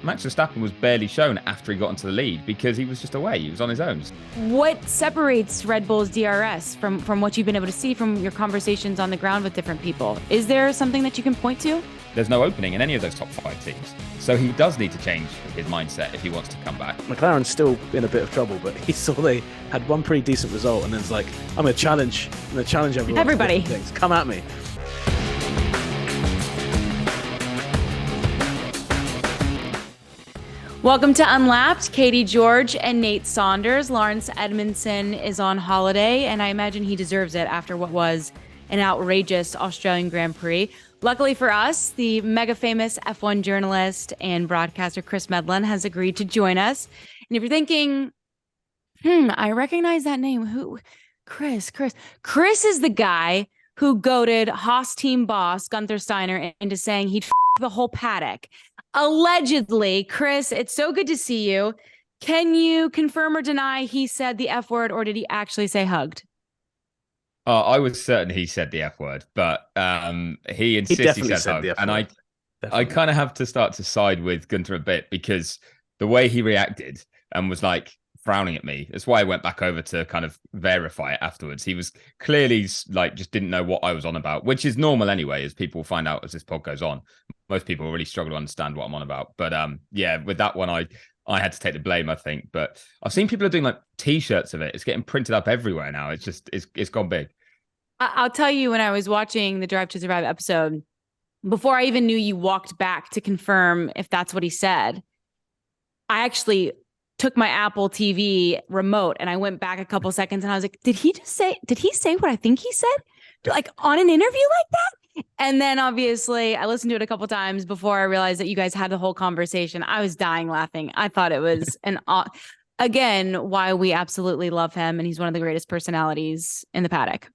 Max Verstappen was barely shown after he got into the lead because he was just away. He was on his own. What separates Red Bull's DRS from what you've been able to see from your conversations on the ground with different people? Is there something that you can point to? There's no opening in any of those top 5 teams. So he does need to change his mindset if he wants to come back. McLaren's still in a bit of trouble, but he saw they had one pretty decent result and then it's like, I'm going to challenge everyone. Everybody. Come at me. Welcome to Unlapped. Katie George and Nate Saunders. Lawrence Edmondson is on holiday, and I imagine he deserves it after what was an outrageous Australian Grand Prix. Luckily for us, the mega famous F1 journalist and broadcaster Chris Medland has agreed to join us. And if you're thinking, I recognize that name. Who? Chris is the guy who goaded Haas team boss Gunther Steiner into saying he'd the whole paddock. Allegedly. Chris, it's so good to see you. Can you confirm or deny he said the F word, or did he actually say hugged? I was certain he said the F word, but he insists he said hugged. And I kind of have to start to side with Gunther a bit because the way he reacted and was like frowning at me. That's why I went back over to kind of verify it afterwards. He was clearly like just didn't know what I was on about, which is normal anyway, as people find out as this pod goes on. Most people really struggle to understand what I'm on about. But yeah, with that one, I had to take the blame, I think. But I've seen people are doing like T-shirts of it. It's getting printed up everywhere now. It's just it's gone big. I'll tell you, when I was watching the Drive to Survive episode, before I even knew you walked back to confirm if that's what he said, I actually took my Apple TV remote and I went back a couple seconds and I was like, did he say what I think he said? Like on an interview like that? And then obviously I listened to it a couple times before I realized that you guys had the whole conversation. I was dying laughing. I thought it was again, why we absolutely love him. And he's one of the greatest personalities in the paddock.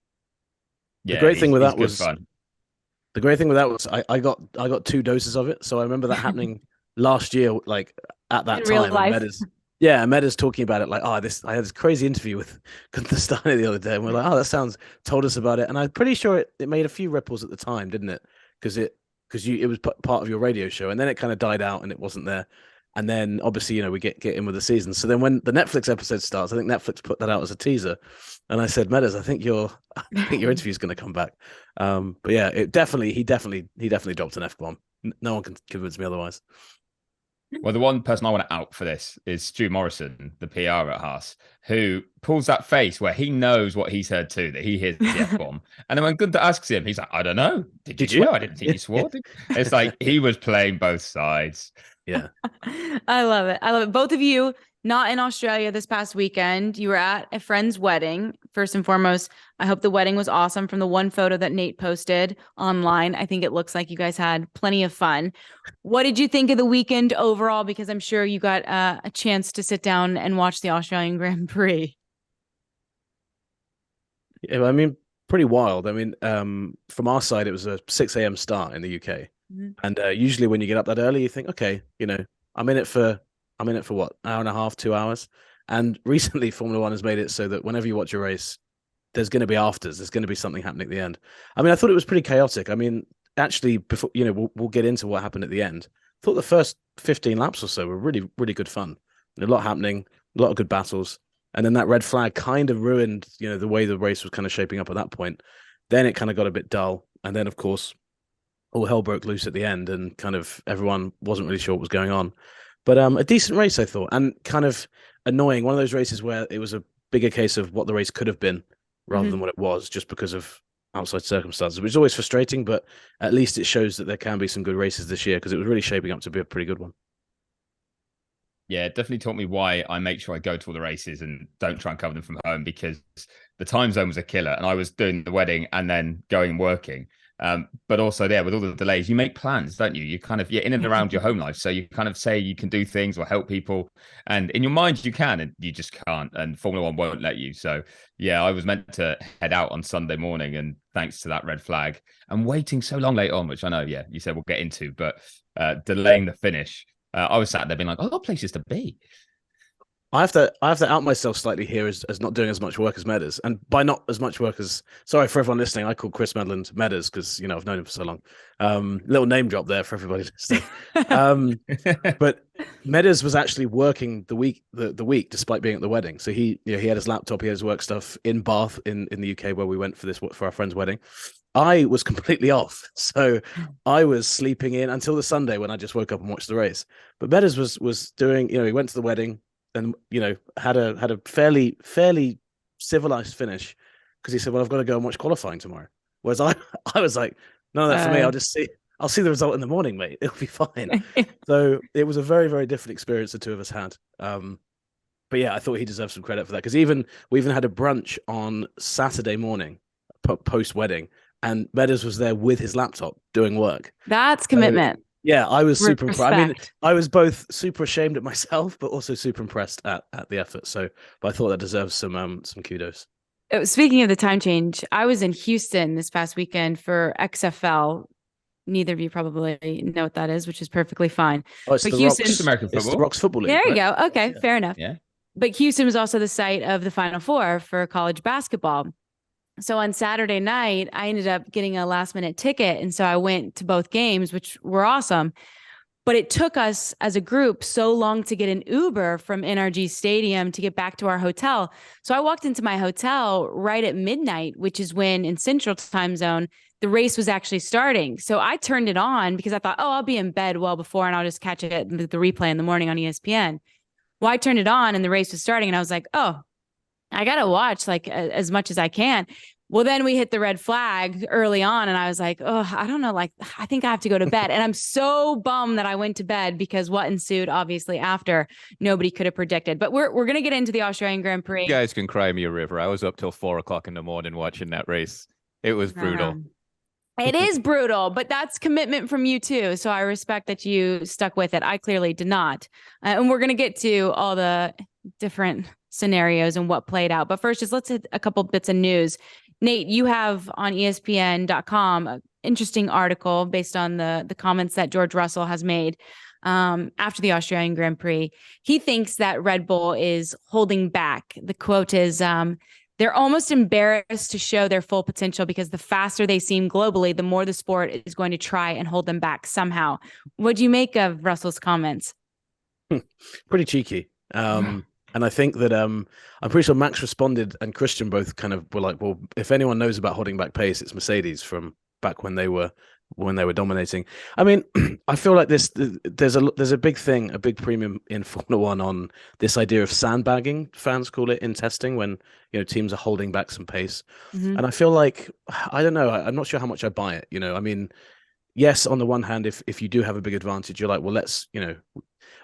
Yeah, the great thing with that was fun. The great thing with that was I got 2 doses of it. So I remember that happening last year, like at that in time. real life. Meda's talking about it like, I had this crazy interview with Gunther Steiner the other day, and we're like, told us about it, and I'm pretty sure it made a few ripples at the time, didn't it? Because it was part of your radio show, and then it kind of died out and it wasn't there, and then obviously we get in with the season. So then when the Netflix episode starts, I think Netflix put that out as a teaser, and I said, Medas, I think your interview is going to come back. But yeah, he definitely dropped an F-bomb. No one can convince me otherwise. Well, the one person I want to out for this is Stu Morrison, the PR at Haas, who pulls that face where he knows what he's heard too, that he hears the F-bomb. And then when Gunther asks him, he's like, I don't know. Did you swear? I didn't think you swore. It's like he was playing both sides. Yeah. I love it. Both of you not in Australia this past weekend. You were at a friend's wedding. First and foremost, I hope the wedding was awesome. From the one photo that Nate posted online, I think it looks like you guys had plenty of fun. What did you think of the weekend overall? Because I'm sure you got a chance to sit down and watch the Australian Grand Prix. Yeah, I mean, pretty wild. I mean, from our side, it was a 6 a.m. start in the UK. Mm-hmm. And usually when you get up that early, you think, okay, I'm in it for what, hour and a half, 2 hours. And recently Formula One has made it so that whenever you watch a race, there's going to be afters. There's going to be something happening at the end. I mean, I thought it was pretty chaotic. I mean, actually, before, we'll get into what happened at the end. I thought the first 15 laps or so were really, really good fun. A lot happening, a lot of good battles. And then that red flag kind of ruined, the way the race was kind of shaping up at that point. Then it kind of got a bit dull. And then, of course, all hell broke loose at the end and kind of everyone wasn't really sure what was going on. But a decent race, I thought, and kind of annoying. One of those races where it was a bigger case of what the race could have been rather than what it was, just because of outside circumstances, which is always frustrating. But at least it shows that there can be some good races this year, because it was really shaping up to be a pretty good one. Yeah, it definitely taught me why I make sure I go to all the races and don't try and cover them from home, because the time zone was a killer, and I was doing the wedding and then going and working. But also there, with all the delays, you make plans, don't you? You're in and around your home life. So you kind of say you can do things or help people. And in your mind, you can, and you just can't. And Formula One won't let you. So yeah, I was meant to head out on Sunday morning. And thanks to that red flag and waiting so long late on, which I know, yeah, you said we'll get into, but delaying the finish, I was sat there being like, I've got places to be. I have to out myself slightly here as not doing as much work as Medas, and by not as much work as, sorry for everyone listening, I call Chris Medland Medas because I've known him for so long. Little name drop there for everybody listening. But Meadows was actually working the week despite being at the wedding. So he had his laptop, he had his work stuff in Bath in the UK where we went for our friend's wedding. I was completely off, so I was sleeping in until the Sunday when I just woke up and watched the race. But Meadows was doing, he went to the wedding and had a fairly civilized finish because he said, "Well, I've got to go and watch qualifying tomorrow." Whereas I was like, "None of that for me. I'll see the result in the morning, mate. It'll be fine." So it was a very, very different experience the two of us had. But yeah, I thought he deserved some credit for that because we even had a brunch on Saturday morning post wedding, and Meadows was there with his laptop doing work. That's commitment. So, yeah, I was super impressed. I mean, Respect. I was both super ashamed at myself, but also super impressed at the effort. So, but I thought that deserves some kudos. Speaking of the time change, I was in Houston this past weekend for XFL. Neither of you probably know what that is, which is perfectly fine. Oh, it's But the Houston- Rocks, It's American it's the football. Rocks Football League. There you right? go. Okay, fair enough. Yeah. But Houston was also the site of the Final Four for college basketball. So on Saturday night, I ended up getting a last minute ticket. And so I went to both games, which were awesome. But it took us as a group so long to get an Uber from NRG Stadium to get back to our hotel. So I walked into my hotel right at midnight, which is when in Central Time Zone, the race was actually starting. So I turned it on because I thought, oh, I'll be in bed well before and I'll just catch it, the replay in the morning on ESPN. Well, I turned it on and the race was starting and I was like, oh, I got to watch like as much as I can. Well, then we hit the red flag early on and I was like, oh, I don't know. Like, I think I have to go to bed. And I'm so bummed that I went to bed because what ensued obviously after nobody could have predicted. But we're going to get into the Australian Grand Prix. You guys can cry me a river. I was up till 4 o'clock in the morning watching that race. It was brutal. It is brutal, but that's commitment from you too. So I respect that you stuck with it. I clearly did not. And we're going to get to all the different scenarios and what played out. But first, just let's hit a couple bits of news. Nate, you have on ESPN.com an interesting article based on the comments that George Russell has made after the Australian Grand Prix. He thinks that Red Bull is holding back. The quote is, they're almost embarrassed to show their full potential because the faster they seem globally, the more the sport is going to try and hold them back somehow. What do you make of Russell's comments? Pretty cheeky. And I think that I'm pretty sure Max responded and Christian both kind of were like, well, if anyone knows about holding back pace, it's Mercedes from back when they were dominating. I mean, I feel like there's a big thing, a big premium in Formula One on this idea of sandbagging, fans call it in testing, when teams are holding back some pace. Mm-hmm. And I feel like, I don't know, I'm not sure how much I buy it. I mean, yes, on the one hand, if you do have a big advantage, you're like, well, let's,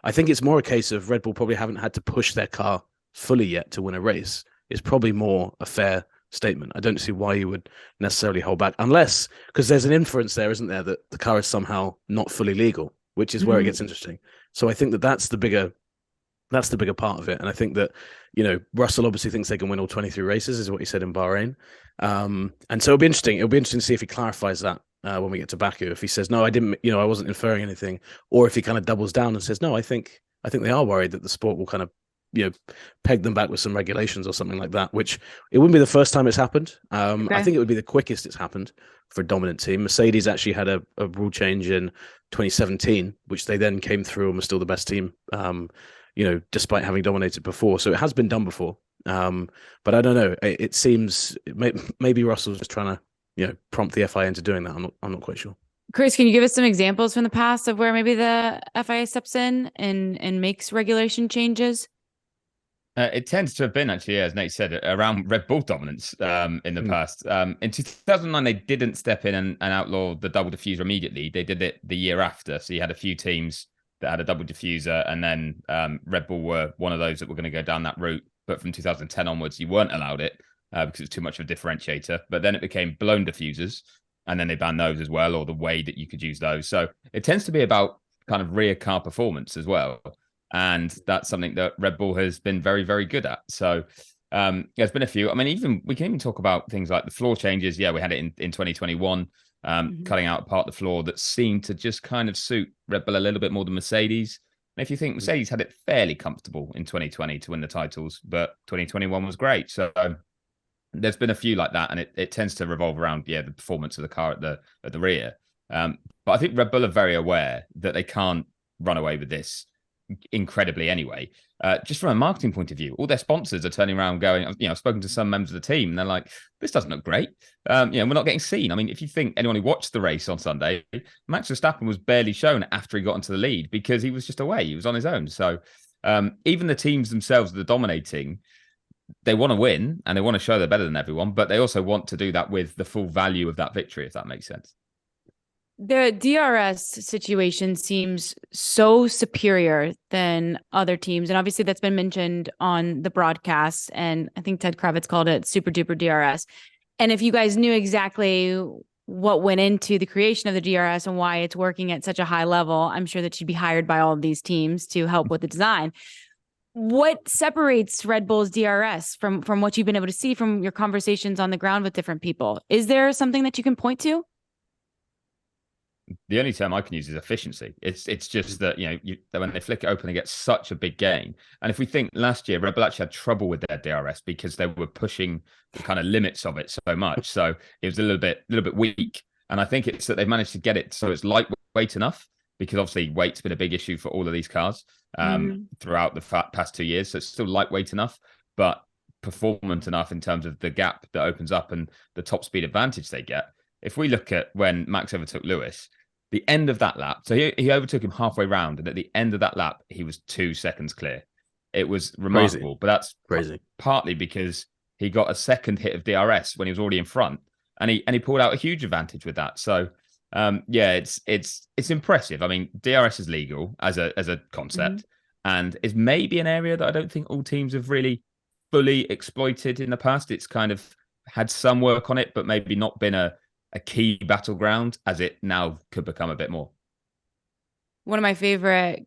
I think it's more a case of Red Bull probably haven't had to push their car fully yet to win a race. It's probably more a fair statement. I don't see why you would necessarily hold back, unless because there's an inference there, isn't there, that the car is somehow not fully legal, which is where it gets interesting. So I think that's the bigger part of it. And I think that Russell obviously thinks they can win all 23 races, is what he said in Bahrain. And so it'll be interesting. It'll be interesting to see if he clarifies that when we get to Baku. If he says no, I didn't, I wasn't inferring anything, or if he kind of doubles down and says no, I think they are worried that the sport will kind of peg them back with some regulations or something like that, which it wouldn't be the first time it's happened. Okay. I think it would be the quickest it's happened for a dominant team. Mercedes actually had a rule change in 2017, which they then came through and were still the best team, despite having dominated before. So it has been done before. But I don't know. It seems maybe Russell's just trying to, prompt the FIA into doing that. I'm not quite sure. Chris, can you give us some examples from the past of where maybe the FIA steps in and makes regulation changes? It tends to have been actually, as Nate said, around Red Bull dominance in the past. In 2009, they didn't step in and outlaw the double diffuser immediately. They did it the year after. So you had a few teams that had a double diffuser, and then Red Bull were one of those that were going to go down that route. But from 2010 onwards, you weren't allowed it because it's too much of a differentiator. But then it became blown diffusers, and then they banned those as well, or the way that you could use those. So it tends to be about kind of rear car performance as well. And that's something that Red Bull has been very, very good at. So there's been a few. I mean, we can even talk about things like the floor changes. Yeah, we had it in 2021, cutting out part of the floor that seemed to just kind of suit Red Bull a little bit more than Mercedes. And if you think Mercedes had it fairly comfortable in 2020 to win the titles, but 2021 was great. So there's been a few like that, and it tends to revolve around, the performance of the car at the rear. But I think Red Bull are very aware that they can't run away with this. incredibly anyway. Just from a marketing point of view, all their sponsors are turning around going, I've spoken to some members of the team and they're like, this doesn't look great. We're not getting seen. I mean, if you think anyone who watched the race on Sunday, Max Verstappen was barely shown after he got into the lead because he was just away. He was on his own. So even the teams themselves that are dominating, they want to win and they want to show they're better than everyone, but they also want to do that with the full value of that victory, if that makes sense. The DRS situation seems so superior than other teams. And obviously that's been mentioned on the broadcast. And I think Ted Kravitz called it super duper DRS. And if you guys knew exactly what went into the creation of the DRS and why it's working at such a high level, I'm sure that you'd be hired by all of these teams to help with the design. What separates Red Bull's DRS from what you've been able to see from your conversations on the ground with different people? Is there something that you can point to? The only term I can use is efficiency. It's just that, when they flick it open, they get such a big gain. And if we think last year, Red Bull actually had trouble with their DRS because they were pushing the kind of limits of it so much. So it was a little bit weak. And I think it's that they've managed to get it so it's lightweight enough, because obviously weight's been a big issue for all of these cars throughout the past 2 years. So it's still lightweight enough, but performant enough in terms of the gap that opens up and the top speed advantage they get. If we look at when Max overtook Lewis, the end of that lap, so he overtook him halfway round, and at the end of that lap, he was 2 seconds clear. It was remarkable, but that's crazy. Partly because he got a second hit of DRS when he was already in front, and he pulled out a huge advantage with that. So, it's impressive. I mean, DRS is legal as a concept, and is maybe an area that I don't think all teams have really fully exploited in the past. It's kind of had some work on it, but maybe not been a key battleground as it now could become a bit more. One of my favorite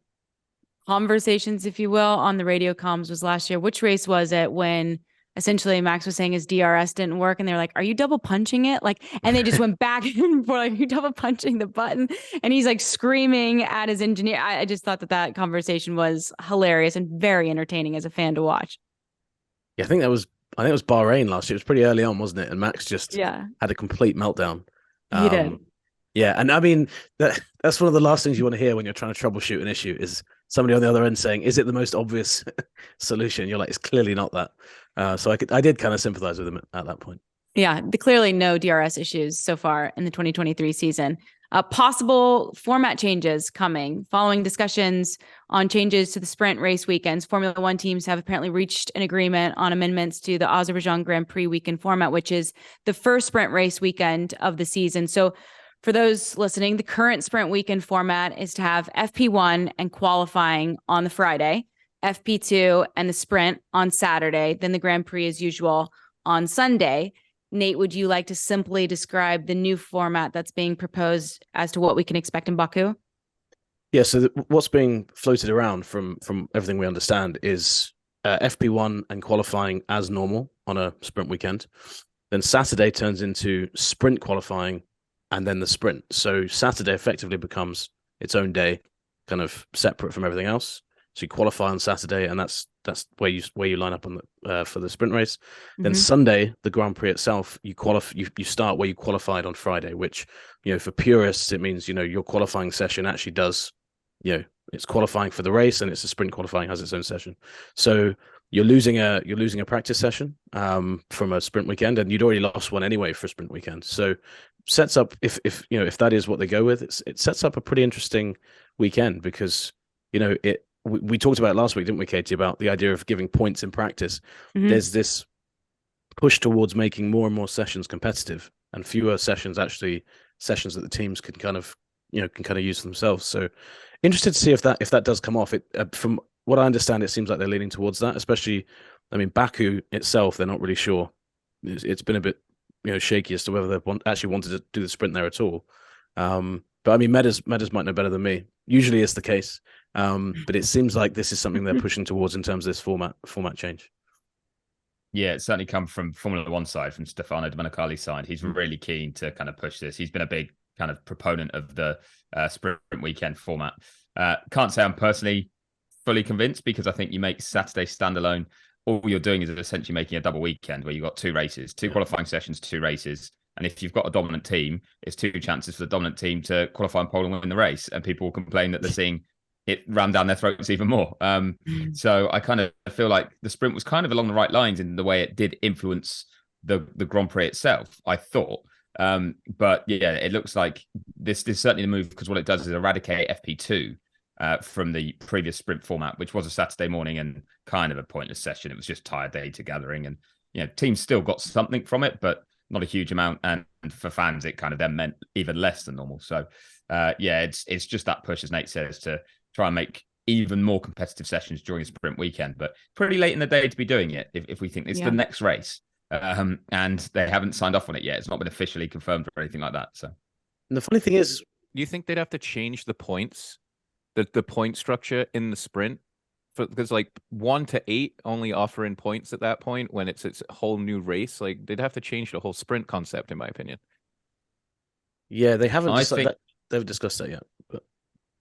conversations, if you will, on the radio comms was last year. Which race was it when essentially Max was saying his DRS didn't work and they're like, are you double punching it? And they just went back and forth, like, are you double punching the button? And he's like screaming at his engineer. I just thought that conversation was hilarious and very entertaining as a fan to watch. Yeah, I think it was Bahrain last year. It was pretty early on, wasn't it? And Max just had a complete meltdown. He did. Yeah, and I mean that's one of the last things you want to hear when you're trying to troubleshoot an issue is somebody on the other end saying, "Is it the most obvious solution?" You're like, "It's clearly not that." So I did kind of sympathize with him at that point. Yeah, clearly no DRS issues so far in the 2023 season. Possible format changes coming following discussions on changes to the sprint race weekends. Formula One teams have apparently reached an agreement on amendments to the Azerbaijan Grand Prix weekend format, which is the first sprint race weekend of the season. So for those listening, the current sprint weekend format is to have FP1 and qualifying on the Friday, FP2 and the sprint on Saturday, then the Grand Prix as usual on Sunday. Nate, would you like to simply describe the new format that's being proposed as to what we can expect in Baku? Yeah, so what's being floated around from everything we understand is FP1 and qualifying as normal on a sprint weekend. Then Saturday turns into sprint qualifying and then the sprint. So Saturday effectively becomes its own day, kind of separate from everything else. So you qualify on Saturday, and that's where you line up on the for the sprint race. Then Sunday, the Grand Prix itself, you start where you qualified on Friday, which for purists it means your qualifying session actually does it's qualifying for the race, and it's a sprint qualifying has its own session. So you're losing a practice session from a sprint weekend, and you'd already lost one anyway for a sprint weekend. So sets up if that is what they go with, it sets up a pretty interesting weekend because we talked about it last week, didn't we, Katie, about the idea of giving points in practice. There's this push towards making more and more sessions competitive and fewer sessions that the teams can kind of use themselves. So interested to see if that does come off. It from what I understand, it seems like they're leaning towards that, especially, I mean, Baku itself, they're not really sure. It's been a bit shaky as to whether they actually wanted to do the sprint there at all. But I mean, Meadows might know better than me. Usually it's the case. But it seems like this is something they're pushing towards in terms of this format change. Yeah, it's certainly come from Formula One side, from Stefano Domenicali's side. He's really keen to kind of push this. He's been a big kind of proponent of the sprint weekend format. Can't say I'm personally fully convinced, because I think you make Saturday standalone. All you're doing is essentially making a double weekend where you've got two races, two qualifying sessions, two races. And if you've got a dominant team, it's two chances for the dominant team to qualify and pole and win the race. And people will complain that they're seeing it ran down their throats even more. So I kind of feel like the sprint was kind of along the right lines in the way it did influence the Grand Prix itself, I thought. But yeah, it looks like this is certainly the move, because what it does is eradicate FP2 from the previous sprint format, which was a Saturday morning and kind of a pointless session. It was just tired data gathering, and teams still got something from it, but not a huge amount. And for fans, it kind of then meant even less than normal. So it's just that push, as Nate says, to try and make even more competitive sessions during a sprint weekend. But pretty late in the day to be doing it if we think it's the next race. And they haven't signed off on it yet. It's not been officially confirmed or anything like that. So, and the funny thing is, you think they'd have to change the points, the point structure in the sprint, because like 1 to 8 only offering points at that point when it's a whole new race. Like they'd have to change the whole sprint concept, in my opinion. Yeah, they haven't. They've discussed that yet. But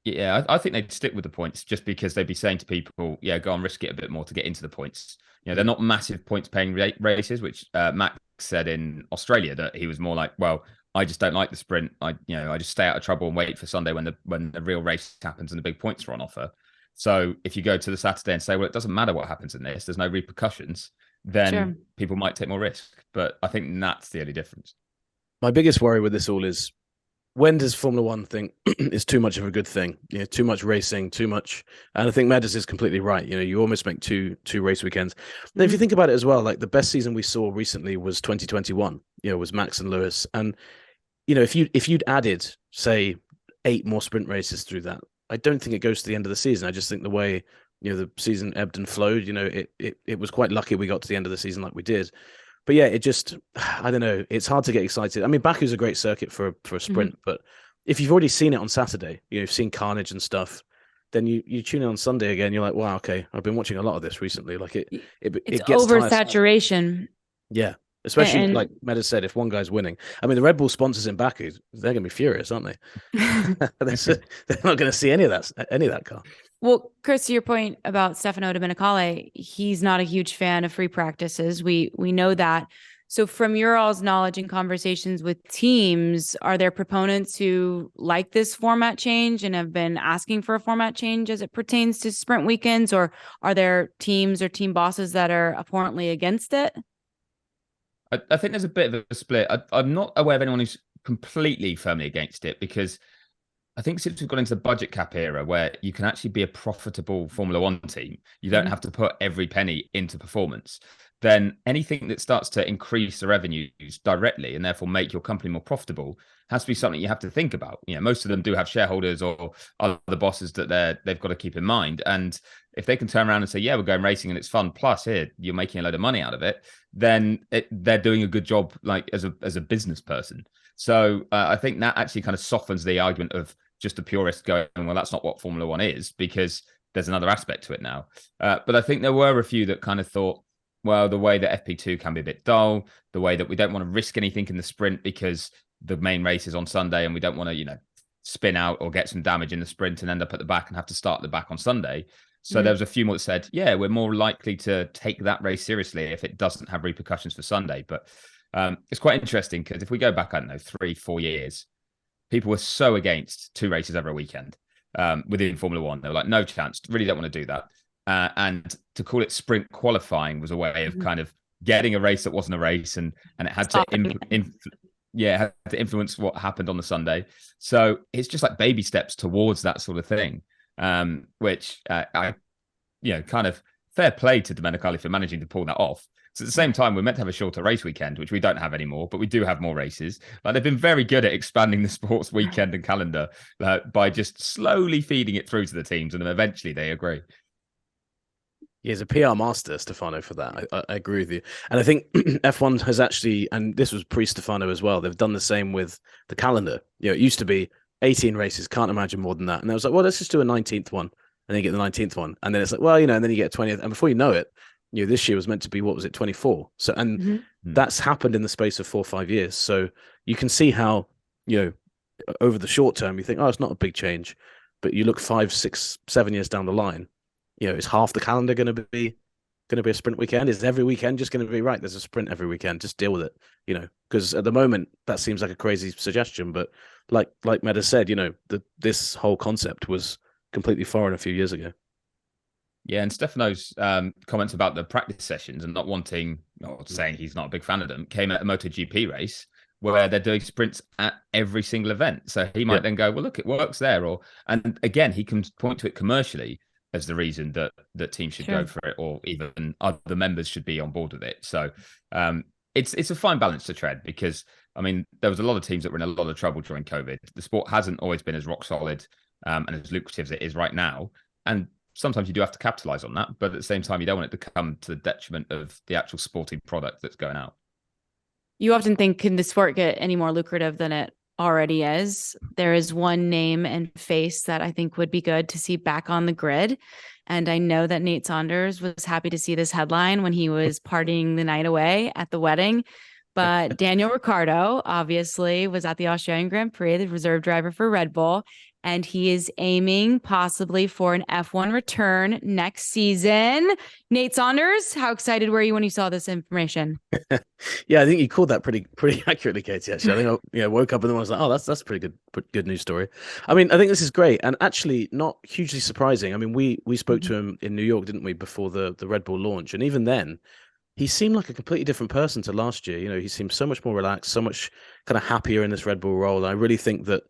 yeah, I think they'd stick with the points, just because they'd be saying to people, go and risk it a bit more to get into the points. They're not massive points paying races, which Max said in Australia that he was more like, well, I just don't like the sprint. I just stay out of trouble and wait for Sunday when the real race happens and the big points are on offer. So if you go to the Saturday and say, well, it doesn't matter what happens in this, there's no repercussions, then people might take more risk. But I think that's the only difference. My biggest worry with this all is, when does Formula One think is too much of a good thing? Too much racing, too much. And I think Meadows is completely right. You almost make two race weekends. And if you think about it as well, like the best season we saw recently was 2021. Was Max and Lewis. And if you'd added, say, 8 more sprint races through that, I don't think it goes to the end of the season. I just think the way the season ebbed and flowed, it was quite lucky we got to the end of the season like we did. But yeah, it just, I don't know. It's hard to get excited. I mean, Baku's a great circuit for a sprint, but if you've already seen it on Saturday, you've seen carnage and stuff, then you tune in on Sunday again. You're like, wow, okay, I've been watching a lot of this recently. Like it gets oversaturation. Yeah, especially like Meta said, if one guy's winning. I mean, the Red Bull sponsors in Baku, they're going to be furious, aren't they? They're not going to see any of that car. Well, Chris, to your point about Stefano Domenicali, he's not a huge fan of free practices. We know that. So from your all's knowledge and conversations with teams, are there proponents who like this format change and have been asking for a format change as it pertains to sprint weekends? Or are there teams or team bosses that are abhorrently against it? I think there's a bit of a split. I'm not aware of anyone who's completely firmly against it, because I think since we've gone into the budget cap era where you can actually be a profitable Formula One team, you don't have to put every penny into performance, then anything that starts to increase the revenues directly and therefore make your company more profitable has to be something you have to think about. Most of them do have shareholders or other bosses that they've got to keep in mind. And if they can turn around and say, yeah, we're going racing and it's fun, plus here, you're making a load of money out of it, then they're doing a good job, like as a business person. So I think that actually kind of softens the argument of just a purist going, well, that's not what Formula One is, because there's another aspect to it now. But I think there were a few that kind of thought, well, the way that FP2 can be a bit dull, the way that we don't want to risk anything in the sprint because the main race is on Sunday and we don't want to, spin out or get some damage in the sprint and end up at the back and have to start at the back on Sunday. So there was a few more that said, yeah, we're more likely to take that race seriously if it doesn't have repercussions for Sunday. But it's quite interesting, because if we go back, I don't know, 3-4 years, people were so against 2 races over a weekend within Formula One. They were like, no chance, really don't want to do that. And to call it sprint qualifying was a way of kind of getting a race that wasn't a race, and it had to had to influence what happened on the Sunday. So it's just like baby steps towards that sort of thing, which I kind of fair play to Domenicali for managing to pull that off. So at the same time, we're meant to have a shorter race weekend, which we don't have anymore, but we do have more races. Like, they've been very good at expanding the sports weekend and calendar by just slowly feeding it through to the teams, and then eventually they agree. He's a PR master, Stefano, for that. I agree with you. And I think F1 has actually, and this was pre-Stefano as well, they've done the same with the calendar. It used to be 18 races, can't imagine more than that. And I was like, well, let's just do a 19th one. And then you get the 19th one. And then it's like, well, and then you get 20th. And before you know it, this year was meant to be, 24? So, and that's happened in the space of 4 or 5 years. So you can see how, over the short term, you think, oh, it's not a big change. But you look 5, 6, 7 years down the line, is half the calendar going to be a sprint weekend? Is every weekend just going to be, right, there's a sprint every weekend, just deal with it, because at the moment that seems like a crazy suggestion. But like Meta said, this whole concept was completely foreign a few years ago. Yeah, and Stefano's comments about the practice sessions and not wanting, or saying he's not a big fan of them, came at a MotoGP race where they're doing sprints at every single event. So he might then go, well, look, it works there. And again, he can point to it commercially as the reason that teams should go for it, or even other members should be on board with it. So it's a fine balance to tread, because, I mean, there was a lot of teams that were in a lot of trouble during COVID. The sport hasn't always been as rock solid and as lucrative as it is right now. And sometimes you do have to capitalize on that, but at the same time, you don't want it to come to the detriment of the actual sporting product that's going out. You often think, can the sport get any more lucrative than it already is? There is one name and face that I think would be good to see back on the grid. And I know that Nate Saunders was happy to see this headline when he was partying the night away at the wedding. But Daniel Ricciardo obviously was at the Australian Grand Prix, the reserve driver for Red Bull, and he is aiming possibly for an F1 return next season. Nate Saunders, how excited were you when you saw this information? Yeah, I think you called that pretty accurately, Katie. Actually, I think I woke up and I was like, oh, that's pretty good news story. I mean, I think this is great, and actually not hugely surprising. I mean, we spoke to him in New York, didn't we, before the Red Bull launch, and even then, he seemed like a completely different person to last year. You know, he seemed so much more relaxed, so much kind of happier in this Red Bull role. And I really think that,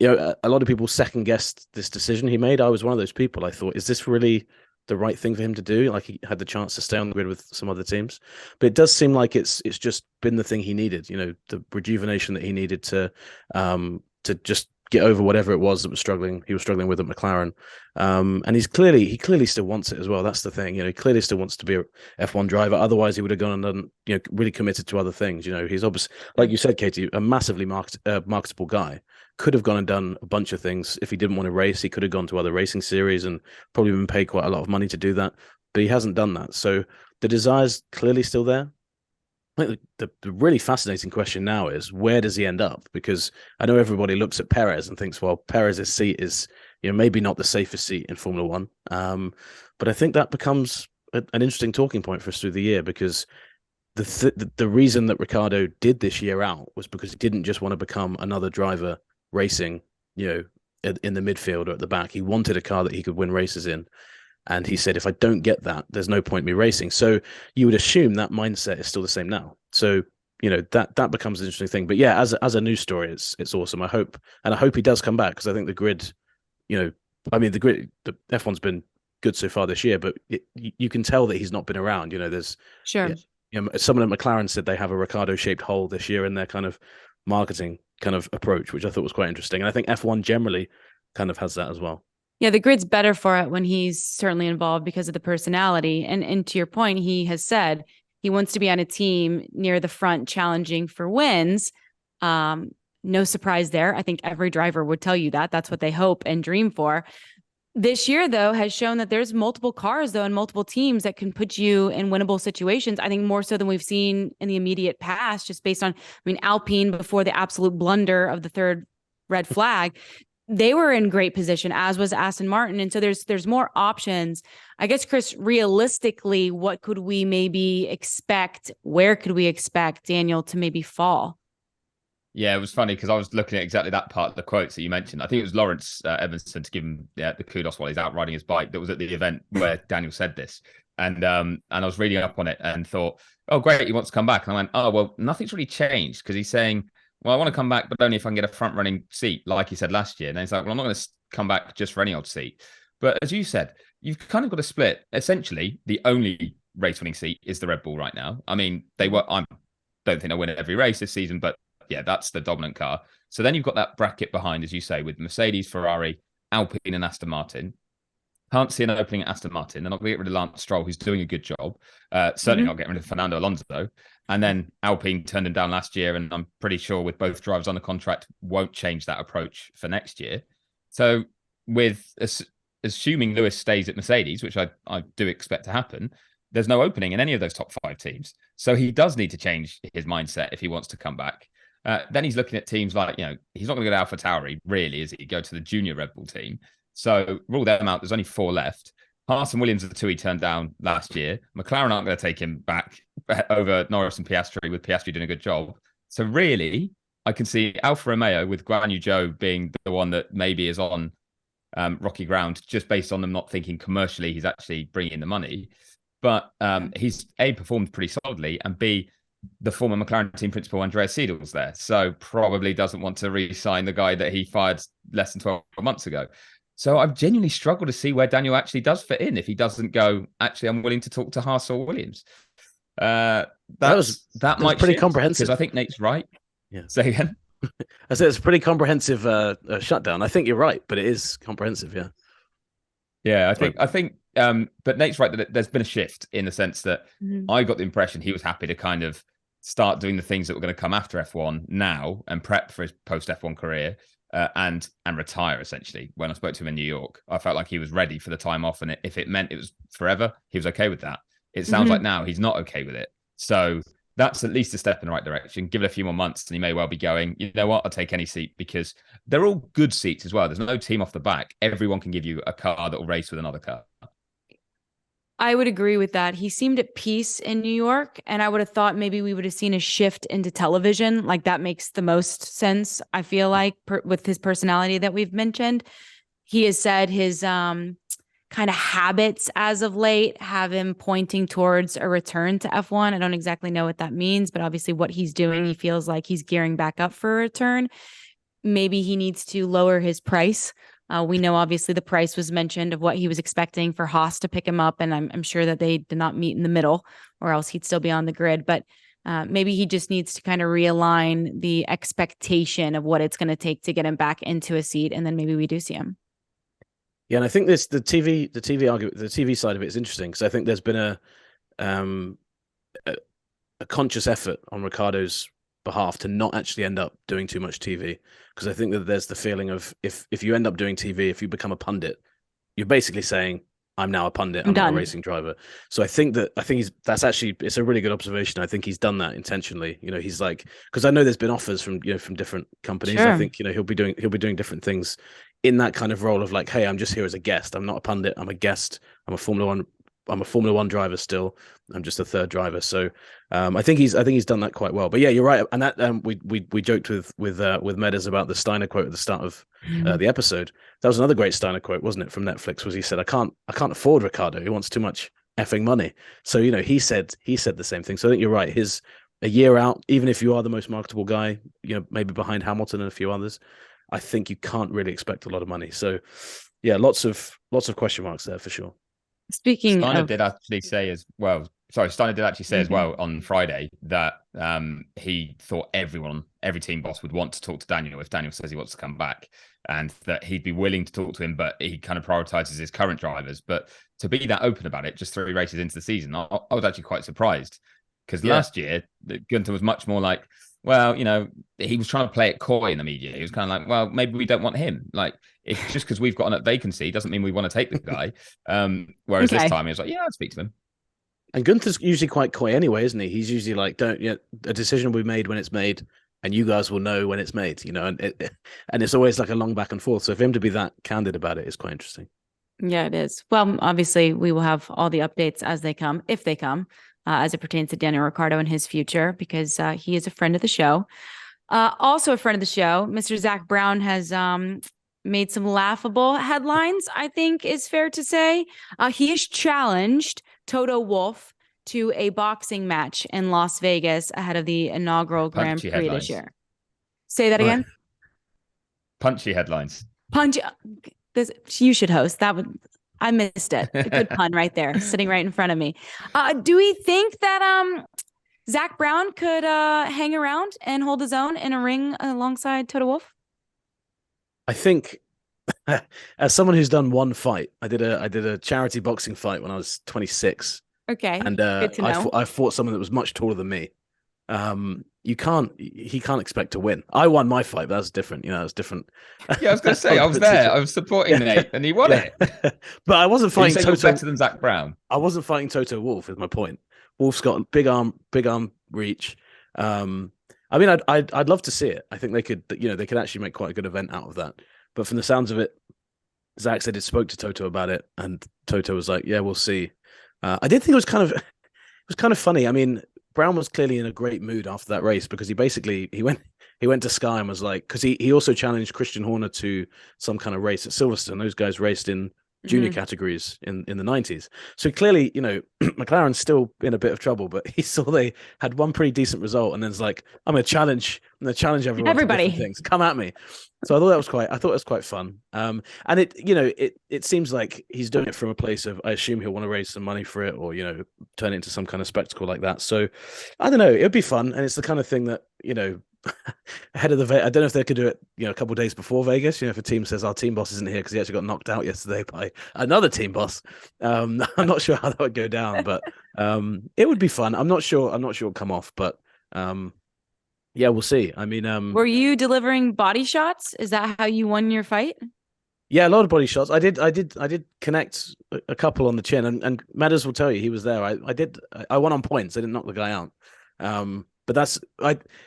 you know, a lot of people second guessed this decision he made. I was one of those people. I thought, is this really the right thing for him to do? Like, he had the chance to stay on the grid with some other teams, but it does seem like it's just been the thing he needed. You know, the rejuvenation that he needed to just get over whatever it was that he was struggling with at McLaren. And he clearly still wants it as well. That's the thing. You know, he clearly still wants to be a F1 driver. Otherwise, he would have gone and done, you know, really committed to other things. You know, he's obviously, like you said, Katie, a massively marketable guy. Could have gone and done a bunch of things. If he didn't want to race, he could have gone to other racing series and probably been paid quite a lot of money to do that. But he hasn't done that. So the desire's clearly still there. I think the really fascinating question now is, where does he end up? Because I know everybody looks at Perez and thinks, well, Perez's seat is, you know, maybe not the safest seat in Formula One. But I think that becomes an interesting talking point for us through the year, because the reason that Ricciardo did this year out was because he didn't just want to become another driver racing, you know, in the midfield or at the back. He wanted a car that he could win races in. And he said, if I don't get that, there's no point in me racing. So you would assume that mindset is still the same now. So, you know, that becomes an interesting thing. But yeah, as a news story, it's awesome. I hope he does come back, because I think the grid, you know, I mean, the F1's been good so far this year, but you can tell that he's not been around. You know, there's sure. You know, someone at McLaren said they have a Ricciardo-shaped hole this year in their kind of marketing kind of approach, which I thought was quite interesting. And I think F1 generally kind of has that as well. Yeah, the grid's better for it when he's certainly involved because of the personality. And to your point, he has said he wants to be on a team near the front, challenging for wins. No surprise there. I think every driver would tell you that. That's what they hope and dream for. This year, though, has shown that there's multiple cars, though, and multiple teams that can put you in winnable situations. I think more so than we've seen in the immediate past, just based on, I mean, Alpine, before the absolute blunder of the third red flag, they were in great position, as was Aston Martin. And so there's more options. I guess, Chris, realistically, what could we maybe expect? Where could we expect Daniel to maybe fall? Yeah, it was funny because I was looking at exactly that part of the quotes that you mentioned. I think it was Lawrence Evanson, to give him the kudos while he's out riding his bike, that was at the event where Daniel said this. And I was reading up on it and thought, oh, great, he wants to come back. And I went, oh, well, nothing's really changed, because he's saying, well, I want to come back, but only if I can get a front running seat, like he said last year. And then he's like, well, I'm not going to come back just for any old seat. But as you said, you've kind of got to split. Essentially, the only race winning seat is the Red Bull right now. I mean, I don't think they'll win every race this season, but yeah, that's the dominant car. So then you've got that bracket behind, as you say, with Mercedes, Ferrari, Alpine, and Aston Martin. Can't see an opening at Aston Martin. They're not going to get rid of Lance Stroll, who's doing a good job. Certainly not getting rid of Fernando Alonso. And then Alpine turned him down last year, and I'm pretty sure with both drivers on the contract, won't change that approach for next year. So with assuming Lewis stays at Mercedes, which I do expect to happen, there's no opening in any of those top 5 teams. So he does need to change his mindset if he wants to come back. Then he's looking at teams like, you know, he's not going to go to AlphaTauri, really, is he? Go to the junior Red Bull team. So rule them out. There's only 4 left. Haas and Williams are the 2 he turned down last year. McLaren aren't going to take him back over Norris and Piastri, with Piastri doing a good job. So really, I can see Alfa Romeo with Guan Yu Zhou being the one that maybe is on rocky ground, just based on them not thinking commercially he's actually bringing in the money. But he's A, performed pretty solidly, and B, the former McLaren team principal Andreas Siedel's there, so probably doesn't want to re-sign the guy that he fired less than 12 months ago. So I've genuinely struggled to see where Daniel actually does fit in if he doesn't go, actually, I'm willing to talk to Haas or Williams. That might pretty comprehensive. Because I think Nate's right. Yeah. Say again. I said it's a pretty comprehensive shutdown. I think you're right, but it is comprehensive. Yeah. Yeah, I think. But Nate's right that there's been a shift in the sense that I got the impression he was happy to kind of start doing the things that were going to come after F1 now and prep for his post F1 career and retire essentially. When I spoke to him in New York, I felt like he was ready for the time off, and if it meant it was forever, he was okay with that. It sounds like now he's not okay with it. So that's at least a step in the right direction. Give it a few more months and he may well be going, you know what, I'll take any seat, because they're all good seats as well. There's no team off the back. Everyone can give you a car that will race with another car. I would agree with that. He seemed at peace in New York, and I would have thought maybe we would have seen a shift into television. Like, that makes the most sense, I feel like, with his personality that we've mentioned. He has said his kind of habits as of late have him pointing towards a return to F1. I don't exactly know what that means, but obviously what he's doing, he feels like he's gearing back up for a return. Maybe he needs to lower his price. We know obviously the price was mentioned of what he was expecting for Haas to pick him up, and I'm sure that they did not meet in the middle, or else he'd still be on the grid. But maybe he just needs to kind of realign the expectation of what it's going to take to get him back into a seat, and then maybe we do see him. Yeah, and I think the TV argument, the TV side of it is interesting, because I think there's been a conscious effort on Ricciardo's behalf to not actually end up doing too much TV, because I think that there's the feeling of if you end up doing TV, if you become a pundit, you're basically saying, I'm now a pundit, I'm not a racing driver. So I think it's a really good observation. I think he's done that intentionally. You know, he's like, because I know there's been offers from different companies. Sure. I think he'll be doing different things in that kind of role of like, hey, I'm just here as a guest. I'm not a pundit. I'm a guest. I'm a Formula One driver still. I'm just a third driver. So I think he's done that quite well. But yeah, you're right. And that we joked with Meadows about the Steiner quote at the start of the episode. That was another great Steiner quote, wasn't it, from Netflix? Was he said, I can't afford Ricciardo. He wants too much effing money. So he said the same thing. So I think you're right. A year out, even if you are the most marketable guy, maybe behind Hamilton and a few others, I think you can't really expect a lot of money. So yeah, lots of question marks there for sure. Steiner did actually say as well on Friday that he thought every team boss would want to talk to Daniel if Daniel says he wants to come back, and that he'd be willing to talk to him, but he kind of prioritizes his current drivers. But to be that open about it just 3 races into the season, I was actually quite surprised, because last year Gunther was much more like, well, he was trying to play it coy in the media. He was kind of like, well, maybe we don't want him. Like, it's just because we've got a vacancy doesn't mean we want to take the guy. Whereas this time he was like, yeah, I'll speak to him. And Gunther's usually quite coy anyway, isn't he? He's usually like, a decision will be made when it's made, and you guys will know when it's made, and it's always like a long back and forth. So for him to be that candid about it is quite interesting. Yeah, it is. Well, obviously we will have all the updates as they come, if they come, as it pertains to Daniel Ricciardo and his future, because he is a friend of the show. Also a friend of the show, Mr. Zach Brown has made some laughable headlines, I think is fair to say. He has challenged Toto Wolff to a boxing match in Las Vegas ahead of the inaugural Grand Prix this year. Say that again? Punchy headlines. Punchy. You should host. I missed it. A good pun right there, sitting right in front of me. Do we think that Zach Brown could hang around and hold his own in a ring alongside Toto Wolff? I think, as someone who's done one fight, I did a charity boxing fight when I was 26. Okay, and good to know. I fought someone that was much taller than me. He can't expect to win. I won my fight, but that's different. It's different. Yeah, I was going to say, I was there. I was supporting Nate, and he won it. But I wasn't fighting Toto. Better than Zach Brown. I wasn't fighting Toto Wolff, is my point. Wolff's got big arm reach. I mean, I'd love to see it. I think they could actually make quite a good event out of that. But from the sounds of it, Zach said he spoke to Toto about it, and Toto was like, "Yeah, we'll see." I did think it was kind of funny. I mean, Brown was clearly in a great mood after that race, because he went he went to Sky and was like, because he also challenged Christian Horner to some kind of race at Silverstone. Those guys raced in junior categories in the 90s. So clearly, McLaren's still in a bit of trouble, but he saw they had one pretty decent result, and then it's like, I'm gonna challenge everyone. Everybody. Things. Come at me. So I thought it was quite fun. And it seems like he's doing it from a place of, I assume he'll want to raise some money for it, or turn it into some kind of spectacle like that. So I don't know, it would be fun, and it's the kind of thing that ahead of I don't know if they could do it a couple of days before Vegas. If a team says our team boss isn't here because he actually got knocked out yesterday by another team boss. I'm not sure how that would go down, but it would be fun. I'm not sure it'll come off, but yeah, we'll see. I mean, were you delivering body shots? Is that how you won your fight? Yeah, a lot of body shots. I did connect a couple on the chin, and Meadows will tell you he was there. I won on points. I didn't knock the guy out. But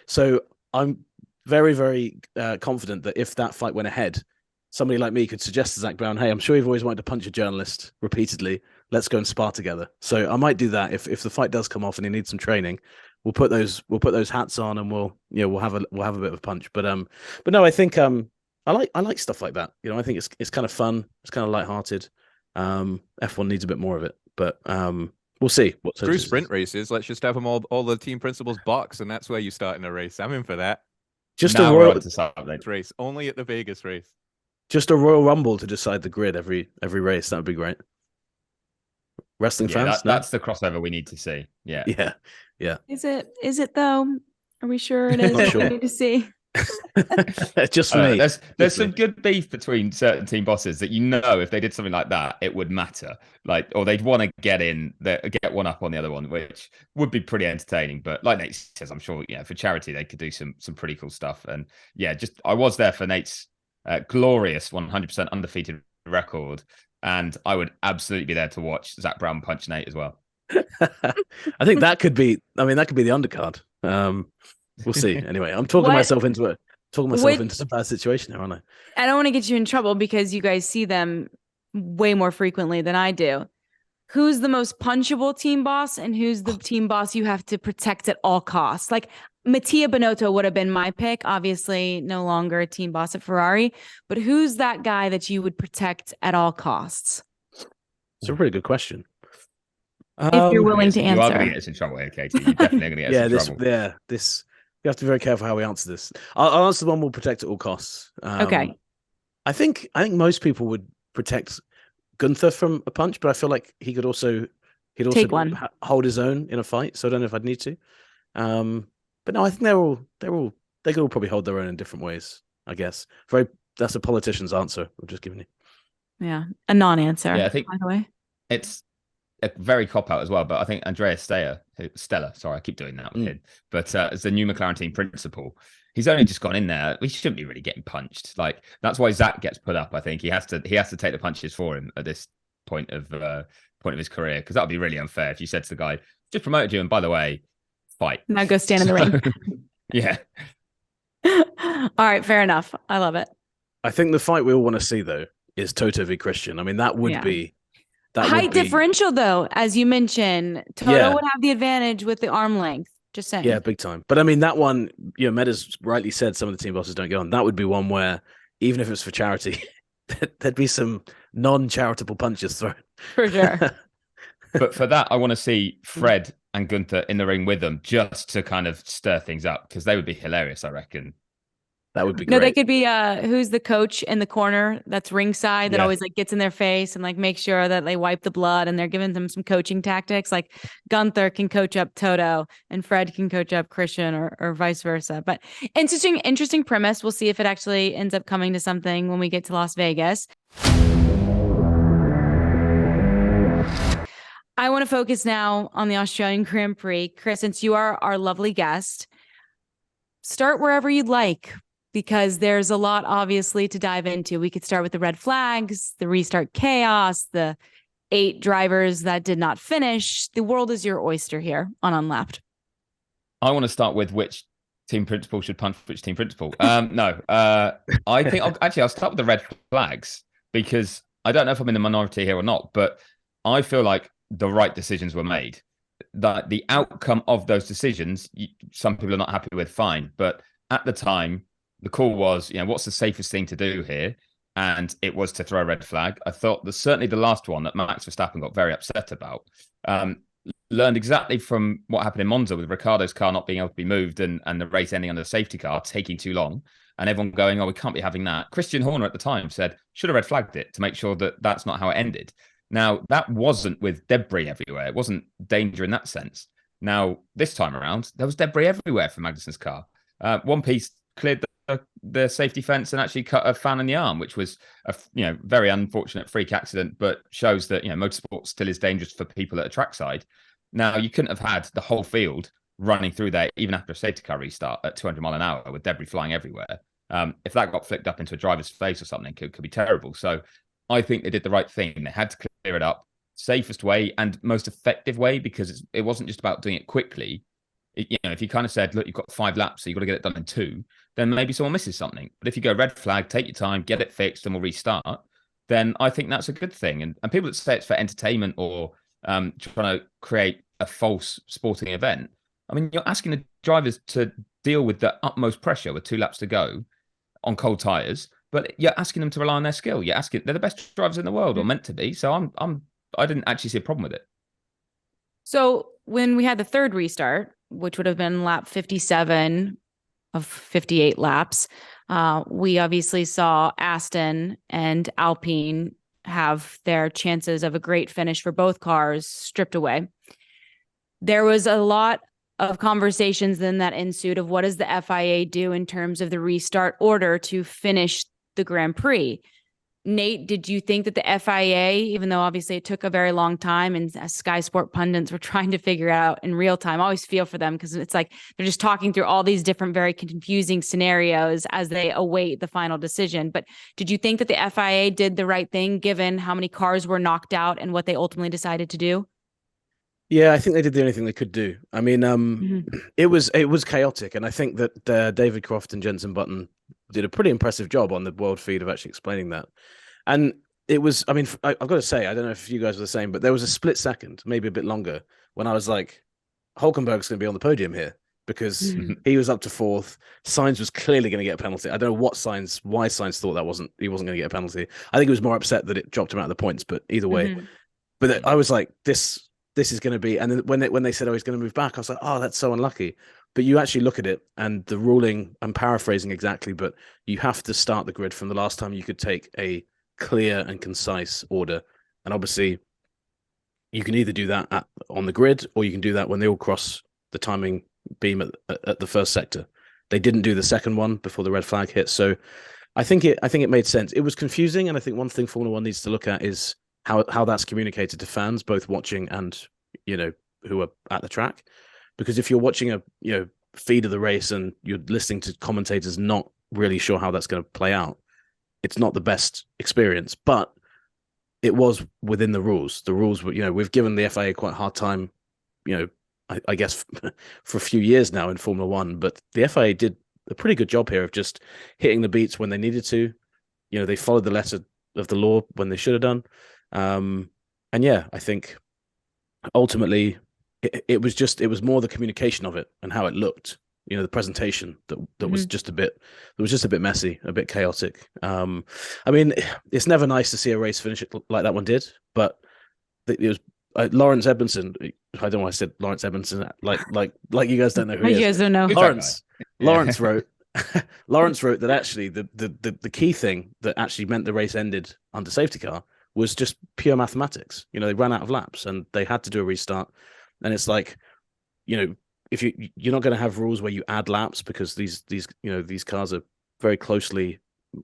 so I'm very, very confident that if that fight went ahead, somebody like me could suggest to Zach Brown, hey, I'm sure you've always wanted to punch a journalist repeatedly. Let's go and spar together. So I might do that if the fight does come off and he needs some training. We'll put those hats on and we'll have a bit of a punch. But no, I think I like stuff like that. I think it's kind of fun. It's kind of lighthearted. F1 needs a bit more of it, but we'll see. True sprint races. Let's just have them all the team principals box, and that's where you start in a race. I'm in for that. Just now a Royal race only at the Vegas race. Just a Royal Rumble to decide the grid every race. That would be great. Wrestling fans. That's the crossover we need to see. Yeah. Is it though? Are we sure it is? Not sure. We need to see. Just for me. There's some good beef between certain team bosses that if they did something like that, it would matter. Or they'd want to get one up on the other one, which would be pretty entertaining. But like Nate says, I'm sure for charity they could do some pretty cool stuff. And yeah, I was there for Nate's glorious 100% undefeated record, and I would absolutely be there to watch Zach Brown punch Nate as well. I think that could be the undercard. We'll see. Anyway, I'm talking myself into some bad situation here, aren't I? I don't want to get you in trouble because you guys see them way more frequently than I do. Who's the most punchable team boss, and who's the team boss you have to protect at all costs? Like Mattia Binotto would have been my pick, obviously no longer a team boss at Ferrari, but who's that guy that you would protect at all costs? It's a pretty good question. If you're willing to answer. You are going to get us in trouble here, Katie. You're definitely going to get us in trouble. You have to be very careful how we answer this. I'll answer the one we'll protect at all costs. Okay. I think most people would protect Gunther from a punch, but I feel like he'd also take one. Hold his own in a fight. So I don't know if I'd need to. But no, I think they could all probably hold their own in different ways. I guess. That's a politician's answer. I'm just giving you. Yeah, a non-answer. Yeah, I think by the way, it's a very cop-out as well, but I think Andreas Stella, sorry, I keep doing that with him, but as the new McLaren team principal, he's only just gone in there. We shouldn't be really getting punched. That's why Zach gets put up. I think he has to take the punches for him at this point of his career, because that would be really unfair if you said to the guy, just promoted you, and by the way, fight. Now go stand in the ring. Yeah. All right, fair enough. I love it. I think the fight we all want to see, though, is Toto v Christian. I mean, that would be... Height differential, though, as you mentioned, Toto would have the advantage with the arm length. Just saying. Yeah, big time. But I mean, that one, Meadows rightly said some of the team bosses don't go on. That would be one where, even if it's for charity, there'd be some non-charitable punches thrown. For sure. But for that, I want to see Fred and Gunther in the ring with them, just to kind of stir things up, because they would be hilarious, I reckon. That would be great. No, they could be who's the coach in the corner that's ringside that always gets in their face and make sure that they wipe the blood, and they're giving them some coaching tactics. Like Gunther can coach up Toto and Fred can coach up Christian, or vice versa. But interesting premise. We'll see if it actually ends up coming to something when we get to Las Vegas. I want to focus now on the Australian Grand Prix. Chris, since you are our lovely guest, start wherever you'd like, because there's a lot, obviously, to dive into. We could start with the red flags, the restart chaos, the 8 drivers that did not finish. The world is your oyster here on Unlapped. I want to start with which team principal should punch which team principal. I think I'll start with the red flags, because I don't know if I'm in the minority here or not, but I feel like the right decisions were made. That the outcome of those decisions, some people are not happy with, fine, but at the time, the call was, what's the safest thing to do here? And it was to throw a red flag. I thought that certainly the last one that Max Verstappen got very upset about, learned exactly from what happened in Monza with Ricciardo's car not being able to be moved and the race ending under the safety car, taking too long, and everyone going, oh, we can't be having that. Christian Horner at the time said, should have red flagged it to make sure that that's not how it ended. Now, that wasn't with debris everywhere. It wasn't danger in that sense. Now, this time around, there was debris everywhere for Magnussen's car. One piece cleared the safety fence and actually cut a fan in the arm, which was a very unfortunate freak accident, but shows that motorsport still is dangerous for people at a trackside. Now, you couldn't have had the whole field running through there even after a safety car restart at 200 mile an hour with debris flying everywhere. If that got flicked up into a driver's face or something, it could be terrible. So I think they did the right thing. They had to clear it up, safest way and most effective way, because it wasn't just about doing it quickly. If you kind of said, look, you've got 5 laps, so you've got to get it done in 2, then maybe someone misses something. But if you go red flag, take your time, get it fixed, and we'll restart, then I think that's a good thing. And people that say it's for entertainment or trying to create a false sporting event, I mean, you're asking the drivers to deal with the utmost pressure with 2 laps to go on cold tyres, but you're asking them to rely on their skill. You're asking, they're the best drivers in the world, or meant to be. So I didn't actually see a problem with it. So when we had the third restart, which would have been lap 57 of 58 laps, we obviously saw Aston and Alpine have their chances of a great finish for both cars stripped away. There was a lot of conversations then that ensued of what does the FIA do in terms of the restart order to finish the Grand Prix. Nate, did you think that the FIA, even though obviously it took a very long time and Sky Sport pundits were trying to figure it out in real time, I always feel for them because it's like they're just talking through all these different very confusing scenarios as they await the final decision. But did you think that the FIA did the right thing given how many cars were knocked out and what they ultimately decided to do? Yeah, I think they did the only thing they could do. I mean, it was chaotic, and I think that David Croft and Jenson Button did a pretty impressive job on the world feed of actually explaining that. And it was, I mean, I've got to say, I don't know if you guys were the same, but there was a split second, maybe a bit longer, when I was like, Hulkenberg's going to be on the podium here because he was up to 4th. Sainz was clearly going to get a penalty. I don't know why Sainz thought he wasn't going to get a penalty. I think he was more upset that it dropped him out of the points, but either way. But I was like, this is going to be, and then when they said, oh, he's going to move back, I was like, oh, that's so unlucky. But you actually look at it and the ruling, I'm paraphrasing exactly, but you have to start the grid from the last time you could take a clear and concise order. And obviously you can either do that on the grid or you can do that when they all cross the timing beam at the first sector. They didn't do the second one before the red flag hit. So I think it made sense. It was confusing. And I think one thing Formula One needs to look at is how that's communicated to fans, both watching and, who are at the track. Because if you're watching a feed of the race and you're listening to commentators not really sure how that's going to play out, it's not the best experience. But it was within the rules. The rules were, we've given the FIA quite a hard time, I guess for a few years now in Formula One. But the FIA did a pretty good job here of just hitting the beats when they needed to. They followed the letter of the law when they should have done. And yeah, I think ultimately it was more the communication of it and how it looked, the presentation that was just a bit messy, a bit chaotic. I mean, it's never nice to see a race finish it like that one did, but it was Lawrence Edmondson. I don't know why I said Lawrence Edmondson, like you guys don't know who he is. You guys don't know. Lawrence wrote Lawrence wrote that actually the key thing that actually meant the race ended under safety car was just pure mathematics. They ran out of laps and they had to do a restart. And it's like, if you're not going to have rules where you add laps because these cars are very closely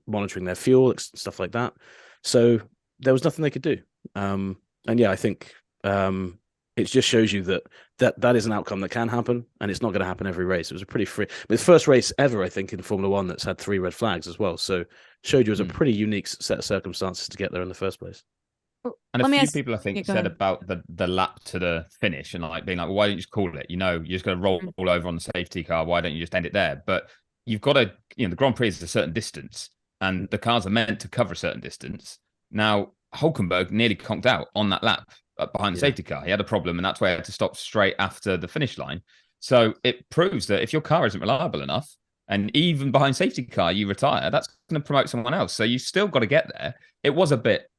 monitoring their fuel, stuff like that. So there was nothing they could do. And yeah, I think it just shows you that is an outcome that can happen, and it's not going to happen every race. It was a pretty free, but the first race ever, I think, in Formula One that's had 3 red flags as well. So showed you it was a pretty unique set of circumstances to get there in the first place. And a few people, I think, said about the lap to the finish and being like, well, why don't you just call it? You're just going to roll over on the safety car. Why don't you just end it there? But you've got to, the Grand Prix is a certain distance and the cars are meant to cover a certain distance. Now, Hulkenberg nearly conked out on that lap behind the safety car. He had a problem and that's why he had to stop straight after the finish line. So it proves that if your car isn't reliable enough, And even behind safety car, you retire. That's going to promote someone else. So you still got to get there. It was a bit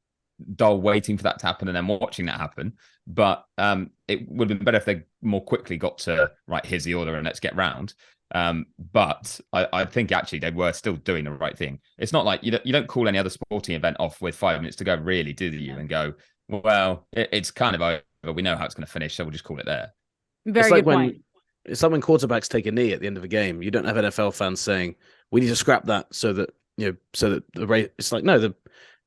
dull waiting for that to happen and then watching that happen. But it would have been better if they more quickly got to, right, here's the order and let's get round. But I think actually they were still doing the right thing. It's not like you don't call any other sporting event off with 5 minutes to go, really, do you? And go, well, it's kind of over. We know how it's going to finish, so we'll just call it there. Very good point. It's like when quarterbacks take a knee at the end of a game. You don't have NFL fans saying, we need to scrap that so that the race. It's like, no,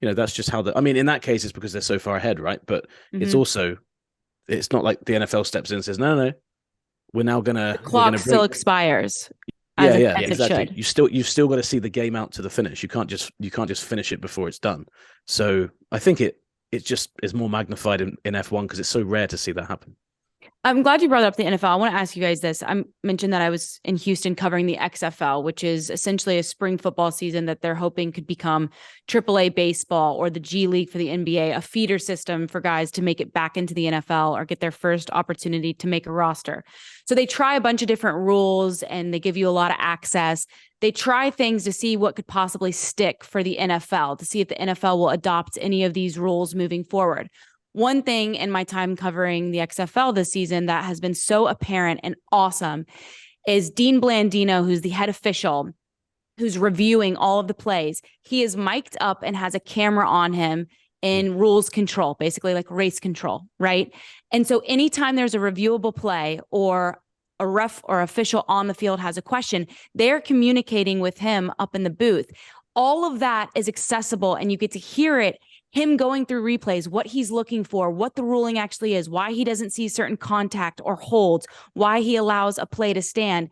that's just how I mean, in that case, it's because they're so far ahead, right? But it's also, it's not like the NFL steps in and says, no, we're now gonna. The clock still expires. Yeah, exactly. You've still got to see the game out to the finish. You can't just finish it before it's done. So I think it just is more magnified in F1 because it's so rare to see that happen. I'm glad you brought up the NFL. I want to ask you guys this. I mentioned that I was in Houston covering the XFL, which is essentially a spring football season that they're hoping could become AAA baseball or the G League for the NBA, a feeder system for guys to make it back into the NFL or get their first opportunity to make a roster. So they try a bunch of different rules and they give you a lot of access. They try things to see what could possibly stick for the NFL, to see if the NFL will adopt any of these rules moving forward. One thing in my time covering the XFL this season that has been so apparent and awesome is Dean Blandino, who's the head official, who's reviewing all of the plays. He is mic'd up and has a camera on him in rules control, basically like race control, right? And so anytime there's a reviewable play or a ref or official on the field has a question, they're communicating with him up in the booth. All of that is accessible and you get to hear it, him going through replays, what he's looking for, what the ruling actually is, why he doesn't see certain contact or holds, why he allows a play to stand.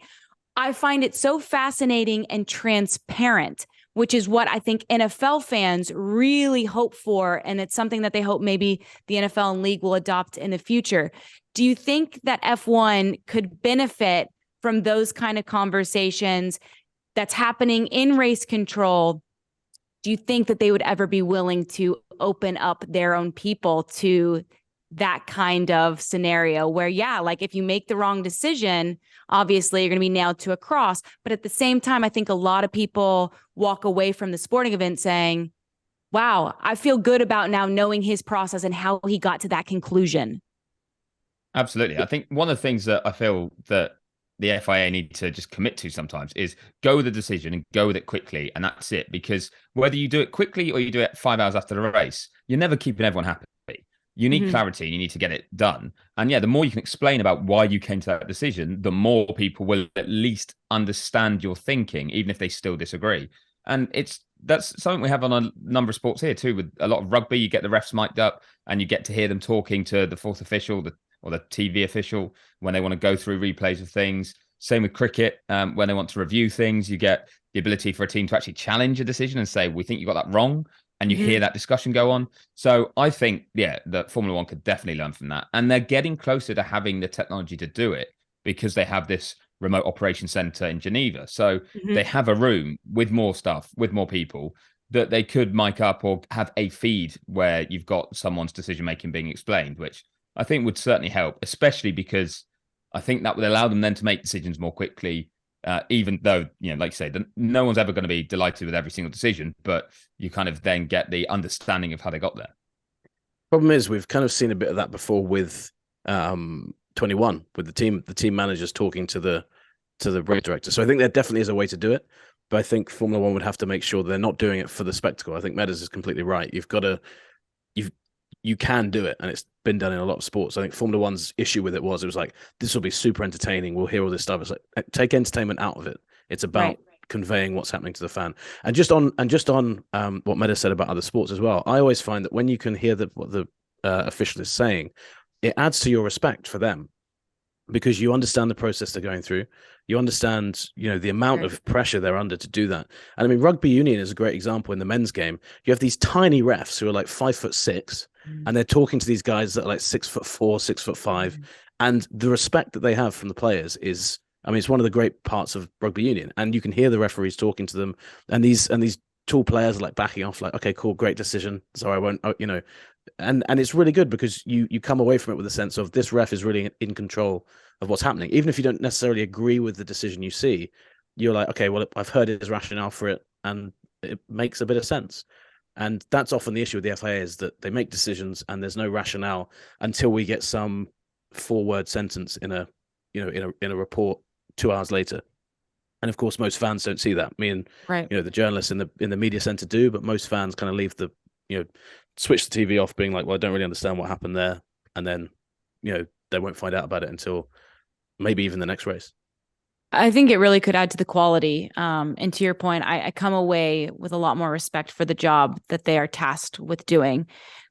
I find it so fascinating and transparent, which is what I think NFL fans really hope for. And it's something that they hope maybe the NFL and league will adopt in the future. Do you think that F1 could benefit from those kind of conversations that's happening in race control? Do you think that they would ever be willing to open up their own people to that kind of scenario where, yeah, like if you make the wrong decision, obviously you're going to be nailed to a cross. But at the same time, I think a lot of people walk away from the sporting event saying, wow, I feel good about now knowing his process and how he got to that conclusion. Absolutely. I think one of the things that I feel that the FIA need to just commit to sometimes is go with the decision and go with it quickly. And that's it. Because whether you do it quickly or you do it 5 hours after the race, you're never keeping everyone happy. You need clarity and you need to get it done. And yeah, the more you can explain about why you came to that decision, the more people will at least understand your thinking, even if they still disagree. And that's something we have on a number of sports here too. With a lot of rugby, you get the refs mic'd up and you get to hear them talking to the fourth official, or the TV official when they want to go through replays of things. Same with cricket. When they want to review things, you get the ability for a team to actually challenge a decision and say, we think you got that wrong. And you hear that discussion go on. So I think, yeah, that Formula One could definitely learn from that. And they're getting closer to having the technology to do it because they have this remote operation center in Geneva. So they have a room with more stuff, with more people that they could mic up or have a feed where you've got someone's decision-making being explained, which I think would certainly help, especially because I think that would allow them then to make decisions more quickly, even though, like you say, no one's ever going to be delighted with every single decision, but you kind of then get the understanding of how they got there. Problem is, we've kind of seen a bit of that before with 21, with the team managers talking to the race director. So I think there definitely is a way to do it, but I think Formula One would have to make sure they're not doing it for the spectacle. I think Meadows is completely right. You can do it, and it's been done in a lot of sports. I think Formula One's issue with it was like, this will be super entertaining. We'll hear all this stuff. It's like, take entertainment out of it. It's about conveying what's happening to the fan. And just on what Meadows said about other sports as well, I always find that when you can hear what the official is saying, it adds to your respect for them because you understand the process they're going through. You understand, the amount of pressure they're under to do that. And I mean, rugby union is a great example in the men's game. You have these tiny refs who are like 5'6", and they're talking to these guys that are like 6'4", 6'5", and the respect that they have from the players is, I mean, it's one of the great parts of rugby union. And you can hear the referees talking to them, and these tall players are like backing off, like, okay, cool, great decision. So I won't, and it's really good because you come away from it with a sense of this ref is really in control of what's happening. Even if you don't necessarily agree with the decision you see, you're like, okay, well, I've heard his rationale for it, and it makes a bit of sense. And that's often the issue with the FIA, is that they make decisions and there's no rationale until we get some 4-word sentence in a report 2 hours later. And of course, most fans don't see that. Me and Right. the journalists in the media center do, but most fans kind of leave switch the TV off, being like, well, I don't really understand what happened there, and then they won't find out about it until maybe even the next race. I think it really could add to the quality. And to your point, I come away with a lot more respect for the job that they are tasked with doing.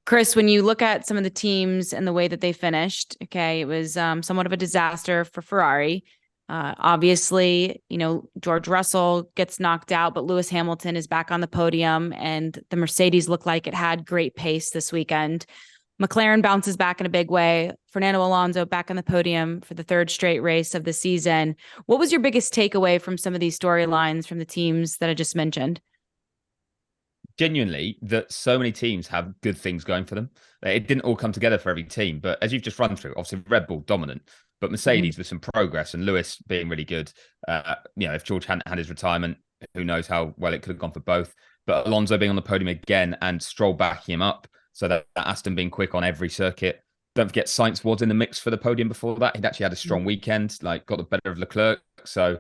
Chris, when you look at some of the teams and the way that they finished, okay, it was somewhat of a disaster for Ferrari. Obviously, George Russell gets knocked out, but Lewis Hamilton is back on the podium, and the Mercedes looked like it had great pace this weekend. McLaren bounces back in a big way. Fernando Alonso back on the podium for the 3rd straight race of the season. What was your biggest takeaway from some of these storylines from the teams that I just mentioned? Genuinely, that so many teams have good things going for them. It didn't all come together for every team, but as you've just run through, obviously Red Bull dominant, but Mercedes with some progress, and Lewis being really good. If George hadn't had his retirement, who knows how well it could have gone for both. But Alonso being on the podium again and Stroll backing him up, so that Aston being quick on every circuit. Don't forget Sainz was in the mix for the podium before that. He'd actually had a strong weekend, got the better of Leclerc. So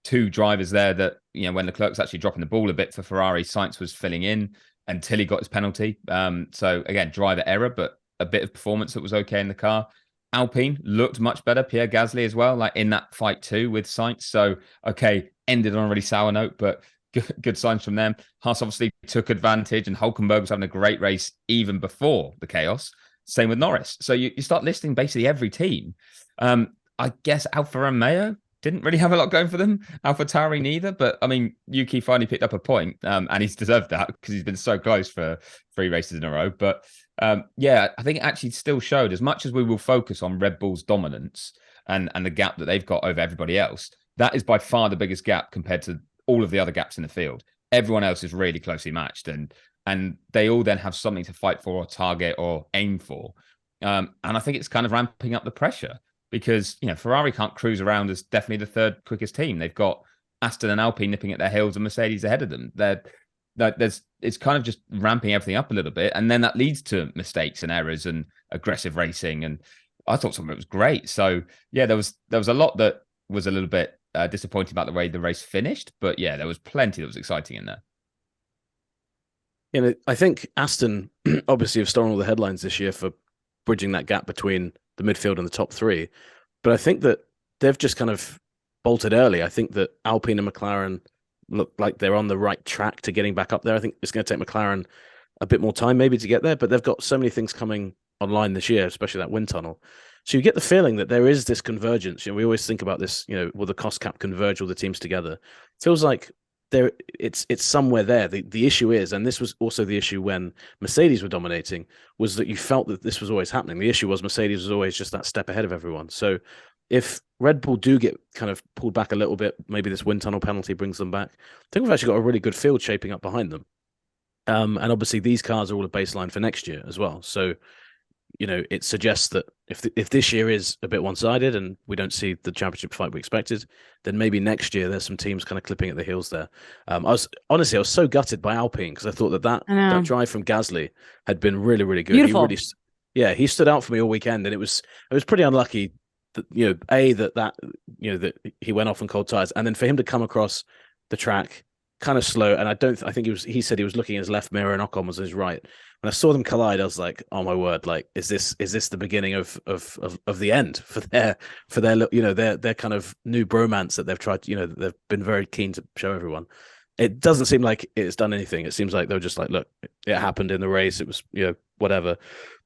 2 drivers there that, when Leclerc's actually dropping the ball a bit for Ferrari, Sainz was filling in until he got his penalty. So again, driver error, but a bit of performance that was okay in the car. Alpine looked much better. Pierre Gasly as well, in that fight too with Sainz. So, okay, ended on a really sour note, but good signs from them. Haas obviously took advantage, and Hulkenberg was having a great race even before the chaos. Same with Norris. So you start listing basically every team. I guess Alfa Romeo didn't really have a lot going for them. AlphaTauri neither. But I mean, Yuki finally picked up a point, and he's deserved that because he's been so close for 3 races in a row. But I think it actually still showed, as much as we will focus on Red Bull's dominance and the gap that they've got over everybody else, that is by far the biggest gap compared to all of the other gaps in the field. Everyone else is really closely matched, and they all then have something to fight for or target or aim for. And I think it's kind of ramping up the pressure, because Ferrari can't cruise around as definitely the 3rd quickest team. They've got Aston and Alpine nipping at their heels and Mercedes ahead of them. It's kind of just ramping everything up a little bit, and then that leads to mistakes and errors and aggressive racing. And I thought some of it was great. So yeah, there was a lot that was a little bit disappointing about the way the race finished, but yeah, there was plenty that was exciting in there. I think Aston obviously have stolen all the headlines this year for bridging that gap between the midfield and the top 3, but I think that they've just kind of bolted early. I think that Alpine and McLaren look like they're on the right track to getting back up there. I think it's going to take McLaren a bit more time maybe to get there, but they've got so many things coming online this year, especially that wind tunnel. So you get the feeling that there is this convergence. We always think about this, will the cost cap converge all the teams together? It feels like it's somewhere there. The issue is, and this was also the issue when Mercedes were dominating, was that you felt that this was always happening. The issue was Mercedes was always just that step ahead of everyone. So if Red Bull do get kind of pulled back a little bit, maybe this wind tunnel penalty brings them back, I think we've actually got a really good field shaping up behind them. And obviously these cars are all a baseline for next year as well. So it suggests that if this year is a bit one-sided and we don't see the championship fight we expected, then maybe next year there's some teams kind of clipping at the heels there. I was so gutted by Alpine, because I thought that drive from Gasly had been really, really good. Beautiful. He stood out for me all weekend, and it was pretty unlucky that that he went off on cold tires, and then for him to come across the track kind of slow. And I think he said he was looking at his left mirror and Ocon was his right. When I saw them collide, I was like, oh my word, is this the beginning of the end for their their kind of new bromance that they've tried, they've been very keen to show everyone. It doesn't seem like it's done anything. It seems like they were just like, look, it happened in the race. It was, whatever.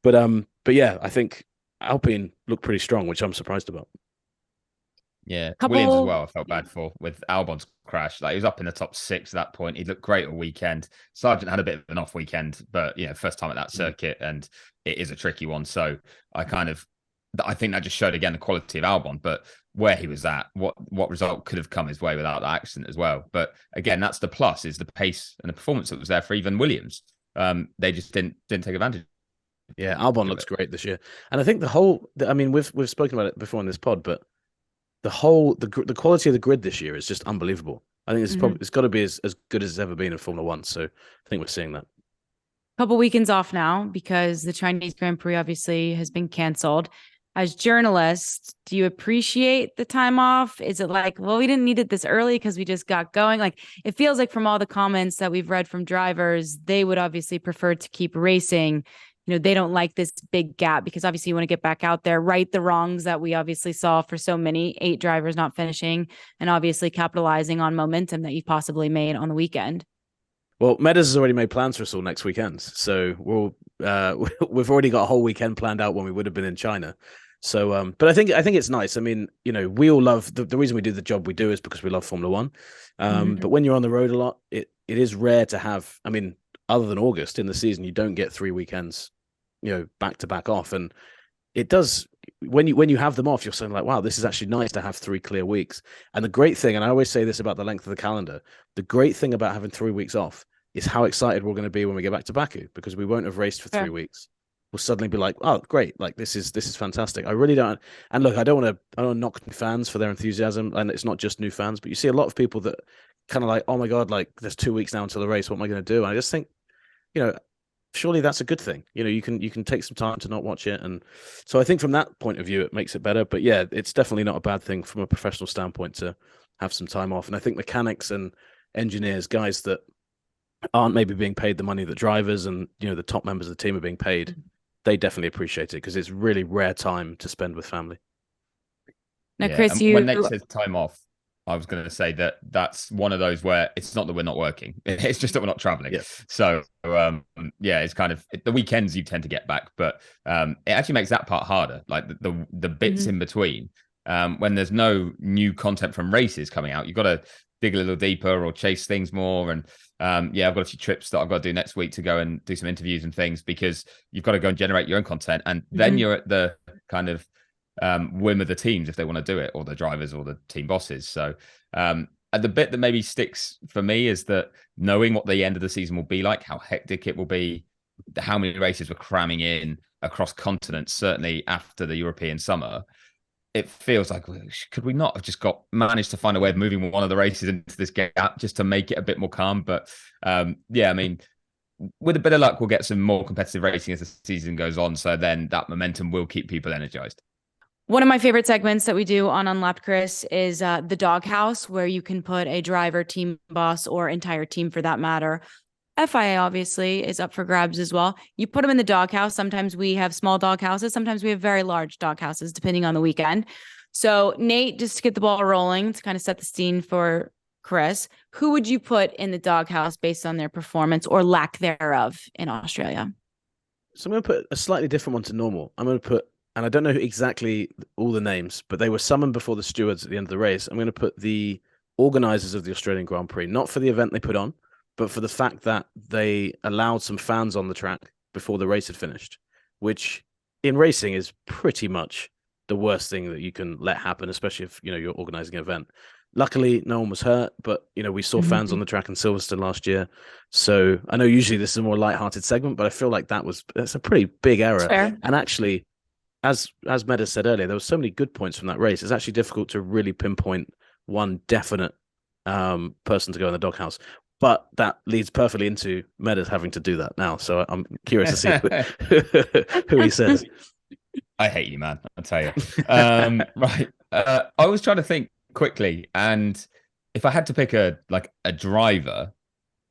But yeah, I think Alpine looked pretty strong, which I'm surprised about. Yeah, Williams as well, I felt bad for, with Albon's crash. He was up in the top 6 at that point. He looked great all weekend. Sargent had a bit of an off weekend, but first time at that circuit, and it is a tricky one. So I think that just showed again the quality of Albon, but where he was at, what result could have come his way without that accident as well. But again, that's the plus, is the pace and the performance that was there for even Williams. They just didn't take advantage. Yeah, Albon looks great this year, and I think we've spoken about it before in this pod, but the quality of the grid this year is just unbelievable. I think it's Mhm. it's got to be as good as it's ever been in Formula One. So I think we're seeing that. Couple weekends off now because the Chinese Grand Prix obviously has been canceled. As journalists, do you appreciate the time off? Is it like, well, we didn't need it this early because we just got going? Like, it feels like from all the comments that we've read from drivers, they would obviously prefer to keep racing. You know, they don't like this big gap because obviously you want to get back out there, right the wrongs that we obviously saw for so many, 8 drivers not finishing, and obviously capitalizing on momentum that you possibly made on the weekend. Well, Meadows has already made plans for us all next weekend, so we've already got a whole weekend planned out when we would have been in China. So, but I think it's nice. I mean, you know, we all love the reason we do the job we do is because we love Formula One. But when you're on the road a lot, it is rare to have. I mean, other than August in the season, you don't get 3 weekends, you know, back to back off, and it does when you have them off, you're saying like, wow, this is actually nice to have 3 clear weeks. And the great thing, and I always say this about the length of the calendar, the great thing about having 3 weeks off is how excited we're going to be when we get back to Baku, because we won't have raced for 3 weeks. We'll suddenly be like, oh, great, like this is fantastic. I really don't. And look, I don't want to knock new fans for their enthusiasm, and it's not just new fans, but you see a lot of people that kind of like, oh my god, like there's 2 weeks now until the race. What am I going to do? And I just think, you know, surely that's a good thing. You know, you can take some time to not watch it, and so I think from that point of view, it makes it better. But yeah, it's definitely not a bad thing from a professional standpoint to have some time off. And I think mechanics and engineers, guys that aren't maybe being paid the money that drivers and, you know, the top members of the team are being paid, they definitely appreciate it because it's really rare time to spend with family. Now, Chris, when Nate says time off, I was going to say that that's one of those where it's not that we're not working; it's just that we're not traveling. Yeah. So, it's kind of the weekends you tend to get back, but it actually makes that part harder. Like the bits in between, when there's no new content from races coming out, you've got to dig a little deeper or chase things more. And I've got a few trips that I've got to do next week to go and do some interviews and things, because you've got to go and generate your own content, and then you're at the kind of whim of the teams if they want to do it, or the drivers or the team bosses. So and the bit that maybe sticks for me is that knowing what the end of the season will be like, how hectic it will be, how many races we're cramming in across continents, certainly after the European summer. It feels like, could we not have just managed to find a way of moving one of the races into this gap just to make it a bit more calm? But I mean, with a bit of luck, we'll get some more competitive racing as the season goes on. So then that momentum will keep people energized. One of my favorite segments that we do on Unlapped, Chris, is the doghouse, where you can put a driver, team boss, or entire team for that matter. FIA obviously is up for grabs as well. You put them in the doghouse. Sometimes we have small doghouses. Sometimes we have very large doghouses, depending on the weekend. So Nate, just to get the ball rolling, to kind of set the scene for Chris, who would you put in the doghouse based on their performance or lack thereof in Australia? So I'm going to put a slightly different one to normal. I'm going to put, and I don't know exactly all the names, but they were summoned before the stewards at the end of the race. I'm going to put the organizers of the Australian Grand Prix, not for the event they put on, but for the fact that they allowed some fans on the track before the race had finished, which in racing is pretty much the worst thing that you can let happen, especially if, you know, you're organizing an event. Luckily, no one was hurt, but, you know, we saw fans on the track in Silverstone last year. So I know usually this is a more lighthearted segment, but I feel like that's a pretty big error. And actually, as Meda said earlier, there were so many good points from that race. It's actually difficult to really pinpoint one definite person to go in the doghouse. But that leads perfectly into Meadows having to do that now. So I'm curious to see who he says. I hate you, man. I'll tell you. Right. I was trying to think quickly, and if I had to pick a driver,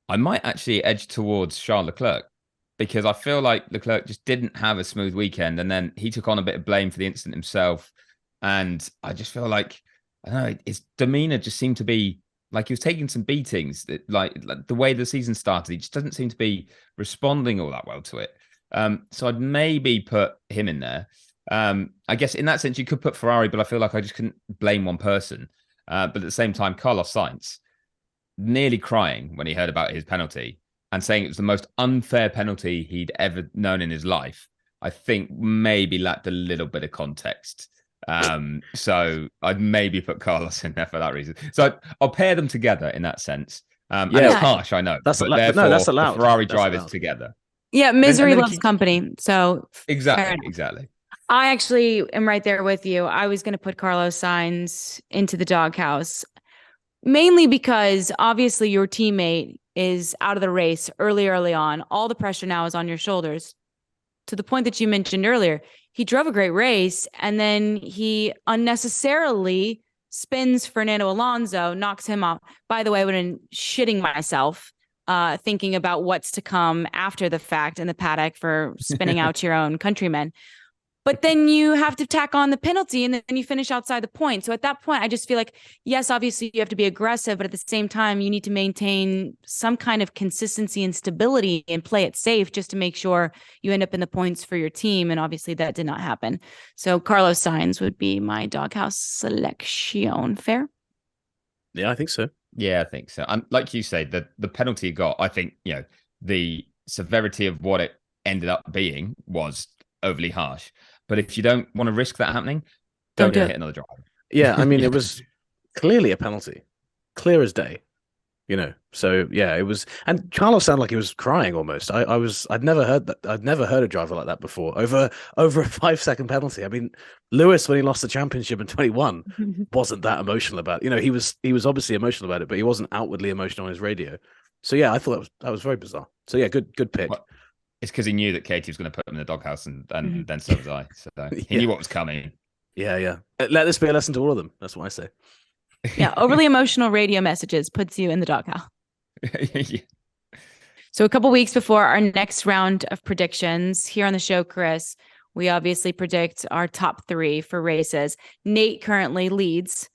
I might actually edge towards Charles Leclerc, because I feel like Leclerc just didn't have a smooth weekend, and then he took on a bit of blame for the incident himself. And I just feel like, I don't know, his demeanor just seemed to be like he was taking some beatings. Like the way the season started, he just doesn't seem to be responding all that well to it. So I'd maybe put him in there. I guess in that sense, you could put Ferrari, but I feel like I just couldn't blame one person. But at the same time, Carlos Sainz, nearly crying when he heard about his penalty and saying it was the most unfair penalty he'd ever known in his life, I think maybe lacked a little bit of context. So I'd maybe put Carlos in there for that reason. So I'll pair them together in that sense. And it's harsh, I know. That's allowed. No, that's allowed. Ferrari drivers together. Yeah, misery loves company. So exactly. I actually am right there with you. I was going to put Carlos Sainz into the doghouse, mainly because obviously your teammate is out of the race early on. All the pressure now is on your shoulders. To the point that you mentioned earlier, he drove a great race and then he unnecessarily spins Fernando Alonso, knocks him off. By the way, I would have been shitting myself thinking about what's to come after the fact in the paddock for spinning out your own countrymen. But then you have to tack on the penalty and then you finish outside the point. So at that point, I just feel like, yes, obviously you have to be aggressive, but at the same time, you need to maintain some kind of consistency and stability and play it safe just to make sure you end up in the points for your team. And obviously that did not happen. So Carlos Sainz would be my doghouse selection. Fair? Yeah, I think so. Yeah, I think so. Like you say, the penalty he got, I think, the severity of what it ended up being was overly harsh. But if you don't want to risk that happening, don't hit another driver. Yeah, I mean, it was clearly a penalty, clear as day, So yeah, it was. And Carlos sounded like he was crying almost. I'd never heard that. I'd never heard a driver like that before. Over a 5-second penalty. I mean, Lewis, when he lost the championship in 21, wasn't that emotional about it. He was obviously emotional about it, but he wasn't outwardly emotional on his radio. So yeah, I thought that was very bizarre. So yeah, good pick. Well, it's because he knew that Katie was going to put him in the doghouse, and then so was I. So he knew what was coming. Yeah. Let this be a lesson to all of them. That's what I say. Yeah, overly emotional radio messages puts you in the doghouse. Yeah. So a couple weeks before our next round of predictions here on the show, Chris, we obviously predict our top 3 for races. Nate currently leads,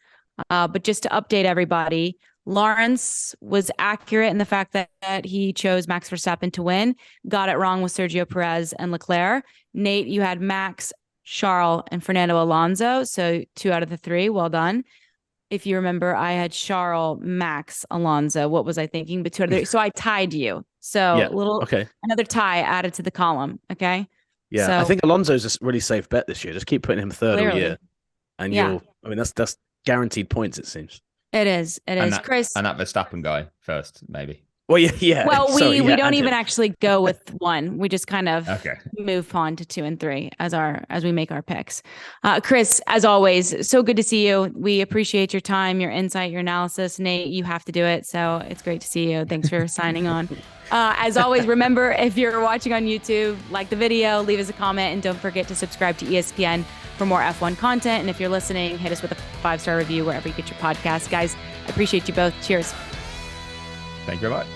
but just to update everybody, Lawrence was accurate in the fact that he chose Max Verstappen to win. Got it wrong with Sergio Perez and Leclerc. Nate, you had Max, Charles, and Fernando Alonso. So 2 out of the 3. Well done. If you remember, I had Charles, Max, Alonso. What was I thinking? But 2 out of 3. So I tied you. So yeah, another tie added to the column. Okay. Yeah, so, I think Alonso's a really safe bet this year. Just keep putting him third all year, and that's guaranteed points. It seems. It is. Chris. And that Verstappen guy first, maybe. Well, yeah. Well, we don't even actually go with 1. We just kind of move on to 2 and 3 as we make our picks. Chris, as always, so good to see you. We appreciate your time, your insight, your analysis. Nate, you have to do it, so it's great to see you. Thanks for signing on. As always, remember, if you're watching on YouTube, like the video, leave us a comment, and don't forget to subscribe to ESPN for more F1 content. And if you're listening, hit us with a 5-star review wherever you get your podcast. Guys, I appreciate you both. Cheers. Thank you very much.